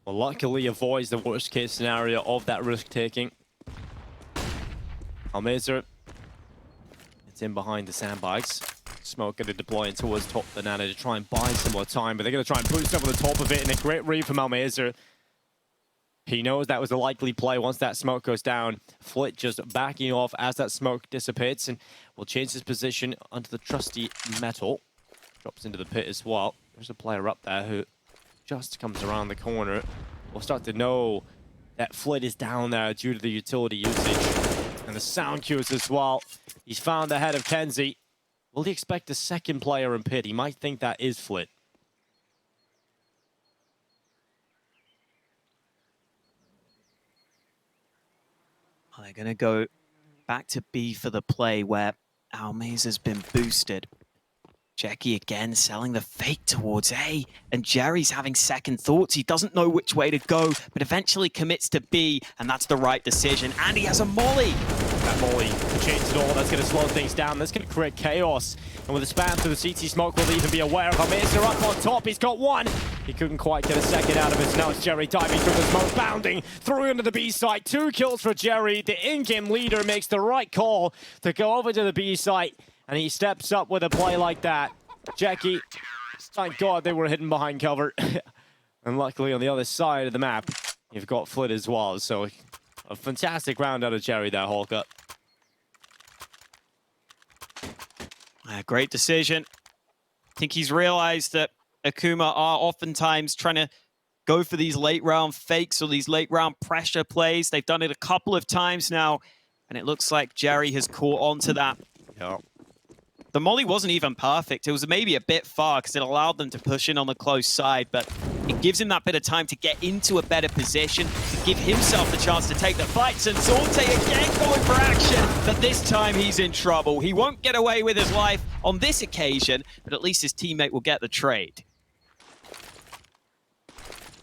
Well, luckily avoids the worst case scenario of that risk taking. Almirza, it's in behind the sandbags. Smoke going to deploy in towards top Banana to try and buy some more time, but they're going to try and boost over the top of it, and a great read from Almirza. He knows that was a likely play once that smoke goes down. Flit just backing off as that smoke dissipates, and will change his position onto the trusty metal. Drops into the pit as well. There's a player up there who just comes around the corner. We'll start to know that Flit is down there due to the utility usage. And the sound cues as well. He's found the head of Kenzie. Will he expect a second player in pit? He might think that is Flit. They're going to go back to B for the play where Almirza's been boosted. Jackie again selling the fake towards A, and Jerry's having second thoughts. He doesn't know which way to go, but eventually commits to B, and that's the right decision. And he has a molly. That molly changes it all. That's going to slow things down. That's going to create chaos. And with a spam through the CT smoke, will even be aware of Amir up on top. He's got one. He couldn't quite get a second out of it. So now it's Jerry diving through the smoke, bounding through into the B site. 2 kills for Jerry. The in-game leader makes the right call to go over to the B site. And he steps up with a play like that. Jackie, thank God they were hidden behind cover. And luckily on the other side of the map, you've got Flit as well. So a fantastic round out of Jerry there, Holker. Great decision. I think he's realized that Akuma are oftentimes trying to go for these late round fakes or these late round pressure plays. They've done it a couple of times now, and it looks like Jerry has caught on to that. Yeah. The molly wasn't even perfect. It was maybe a bit far because it allowed them to push in on the close side, but it gives him that bit of time to get into a better position, to give himself the chance to take the fights. And Zorte again going for action, but this time he's in trouble. He won't get away with his life on this occasion, but at least his teammate will get the trade.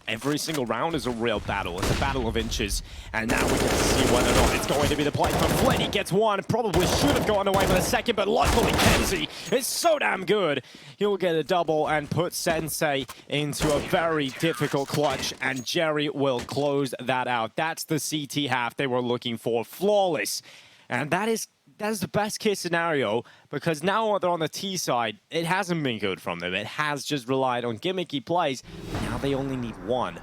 Every single round is a real battle. It's a battle of inches. And now we get to see whether or not it's going to be the play. But Flit, he gets one. Probably should have gotten away with a second, but luckily Kenzie is so damn good. He'll get a double and put Sensei into a very difficult clutch. And Jerry will close that out. That's the CT half they were looking for. Flawless. And that is the best case scenario, because now they're on the T side, it hasn't been good from them. It has just relied on gimmicky plays. Now they only need one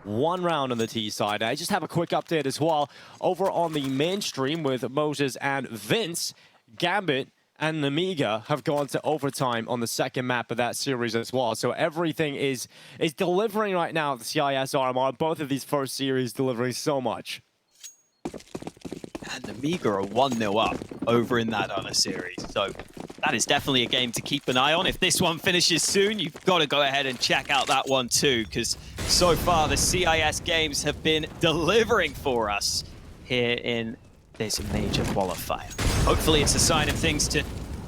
round on the T side. I just have a quick update as well. Over on the mainstream with Moses and Vince, Gambit and Namiga have gone to overtime on the second map of that series as well. So everything is delivering right now at the CIS RMR. Both of these first series delivering so much. And the Amiga are 1-0 up over in that other series. So that is definitely a game to keep an eye on. If this one finishes soon, you've got to go ahead and check out that one too, because so far the CIS games have been delivering for us here in this major qualifier. Hopefully it's a sign of things to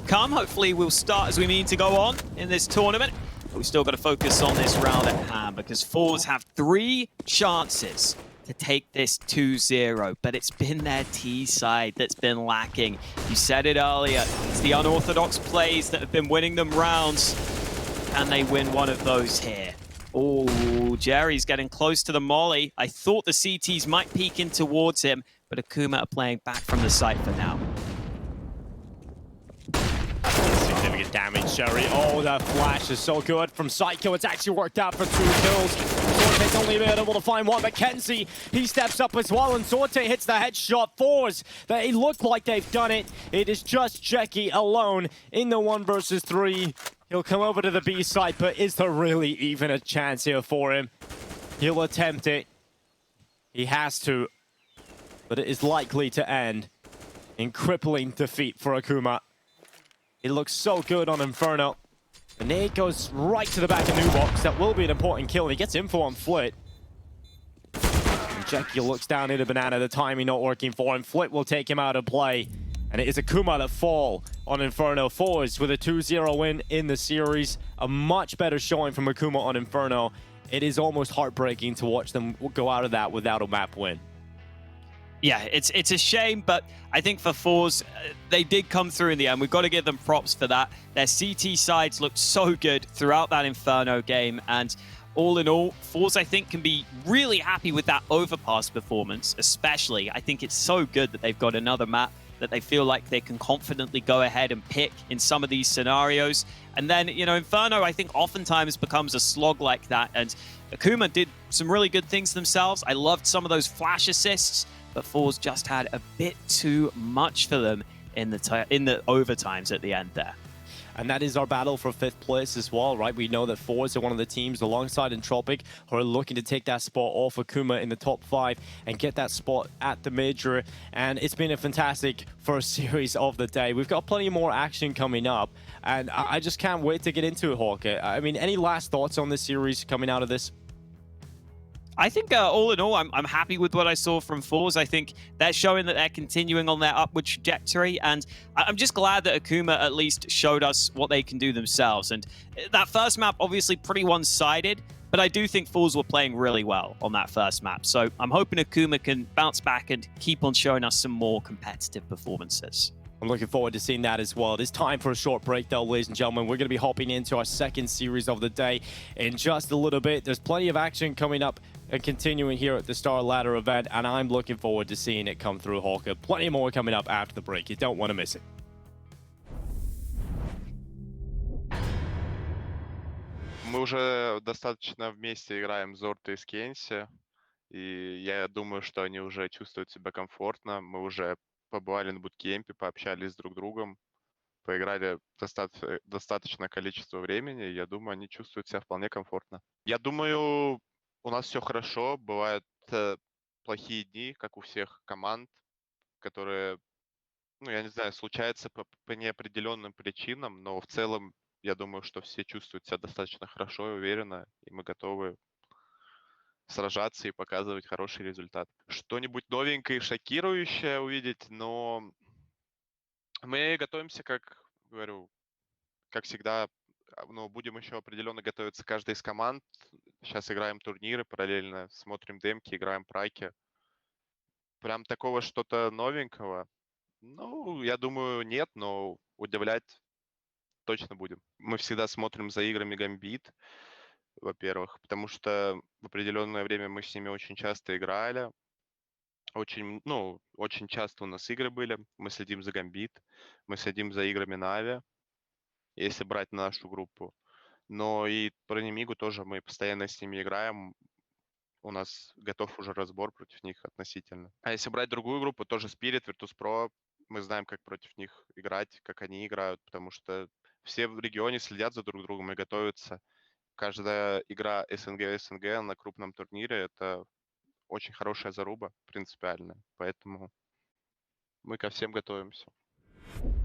come. Hopefully we'll start as we mean to go on in this tournament. But we've still got to focus on this round at hand, because forZe have 3 chances to take this 2-0, but it's been their T side that's been lacking. You said it earlier, it's the unorthodox plays that have been winning them rounds, and they win one of those here. Oh, Jerry's getting close to the molly. I thought the CTs might peek in towards him, but Akuma are playing back from the site for now. Significant damage, Jerry. Oh, that flash is so good from Psycho. It's actually worked out for 2 kills. Zorte's only been able to find one, but Kenzie, he steps up as well, and Zorte hits the headshot. forZe, they look like they've done it. It is just Jackie alone in the 1 versus 3. He'll come over to the B site, but is there really even a chance here for him? He'll attempt it. He has to, but it is likely to end in crippling defeat for Akuma. It looks so good on Inferno. The nade goes right to the back of Nubox. That will be an important kill. And he gets info on Flit. And Jackie looks down into Banana. The timing not working for him. Flit will take him out of play. And it is Akuma that fall on Inferno. forZe with a 2-0 win in the series. A much better showing from Akuma on Inferno. It is almost heartbreaking to watch them go out of that without a map win. Yeah, it's a shame, but I think for forZe, they did come through in the end. We've got to give them props for that. Their CT sides looked so good throughout that Inferno game, and all in all, forZe, I think, can be really happy with that overpass performance, especially. I think it's so good that they've got another map that they feel like they can confidently go ahead and pick in some of these scenarios. And then, you know, Inferno, I think, oftentimes becomes a slog like that, and Akuma did some really good things themselves. I loved some of those flash assists, but forZe just had a bit too much for them in the overtimes at the end there. And that is our battle for 5th place as well, right? We know that forZe are one of the teams alongside Entropic who are looking to take that spot off Akuma in the top 5 and get that spot at the major. And it's been a fantastic first series of the day. We've got plenty more action coming up, and I just can't wait to get into it, Hawke. I mean, any last thoughts on this series coming out of this? I think all in all, I'm happy with what I saw from forZe. I think they're showing that they're continuing on their upward trajectory, and I'm just glad that Akuma at least showed us what they can do themselves. And that first map, obviously pretty one-sided, but But I do think forZe were playing really well on that first map. So I'm hoping Akuma can bounce back and keep on showing us some more competitive performances. I'm looking forward to seeing that as well. It is time for a short break, though, ladies and gentlemen. We're going to be hopping into our second series of the day in just a little bit. There's plenty of action coming up and continuing here at the StarLadder event, and I'm looking forward to seeing it come through, Hawker. Plenty more coming up after the break. You don't want to miss it. Мы уже достаточно вместе играем Зорта и Скенси, и я думаю, что они уже чувствуют себя комфортно. Мы уже побывали на буткемпе, пообщались с друг другом, поиграли достаточное количество времени, и я думаю, они чувствуют себя вполне комфортно. Я думаю, у нас все хорошо. Бывают плохие дни, как у всех команд, которые, ну, я не знаю, случаются по неопределенным причинам, но в целом я думаю, что все чувствуют себя достаточно хорошо и уверенно, и мы готовы сражаться и показывать хороший результат. Что-нибудь новенькое и шокирующее увидеть, но мы готовимся, как говорю, как всегда, но будем еще определенно готовиться каждая из команд. Сейчас играем турниры параллельно, смотрим демки, играем праки. Прям такого что-то новенького, ну, я думаю, нет, но удивлять точно будем. Мы всегда смотрим за играми Гамбит, во-первых, потому что в определенное время мы с ними очень часто играли. Очень часто у нас игры были. Мы следим за Гамбит, мы следим за играми Нави, если брать нашу группу. Но и про Немигу тоже мы постоянно с ними играем. У нас готов уже разбор против них относительно. А если брать другую группу, тоже Spirit, Virtus.pro, мы знаем, как против них играть, как они играют, потому что все в регионе следят за друг другом и готовятся. Каждая игра СНГ на крупном турнире — это очень хорошая заруба, принципиальная. Поэтому мы ко всем готовимся.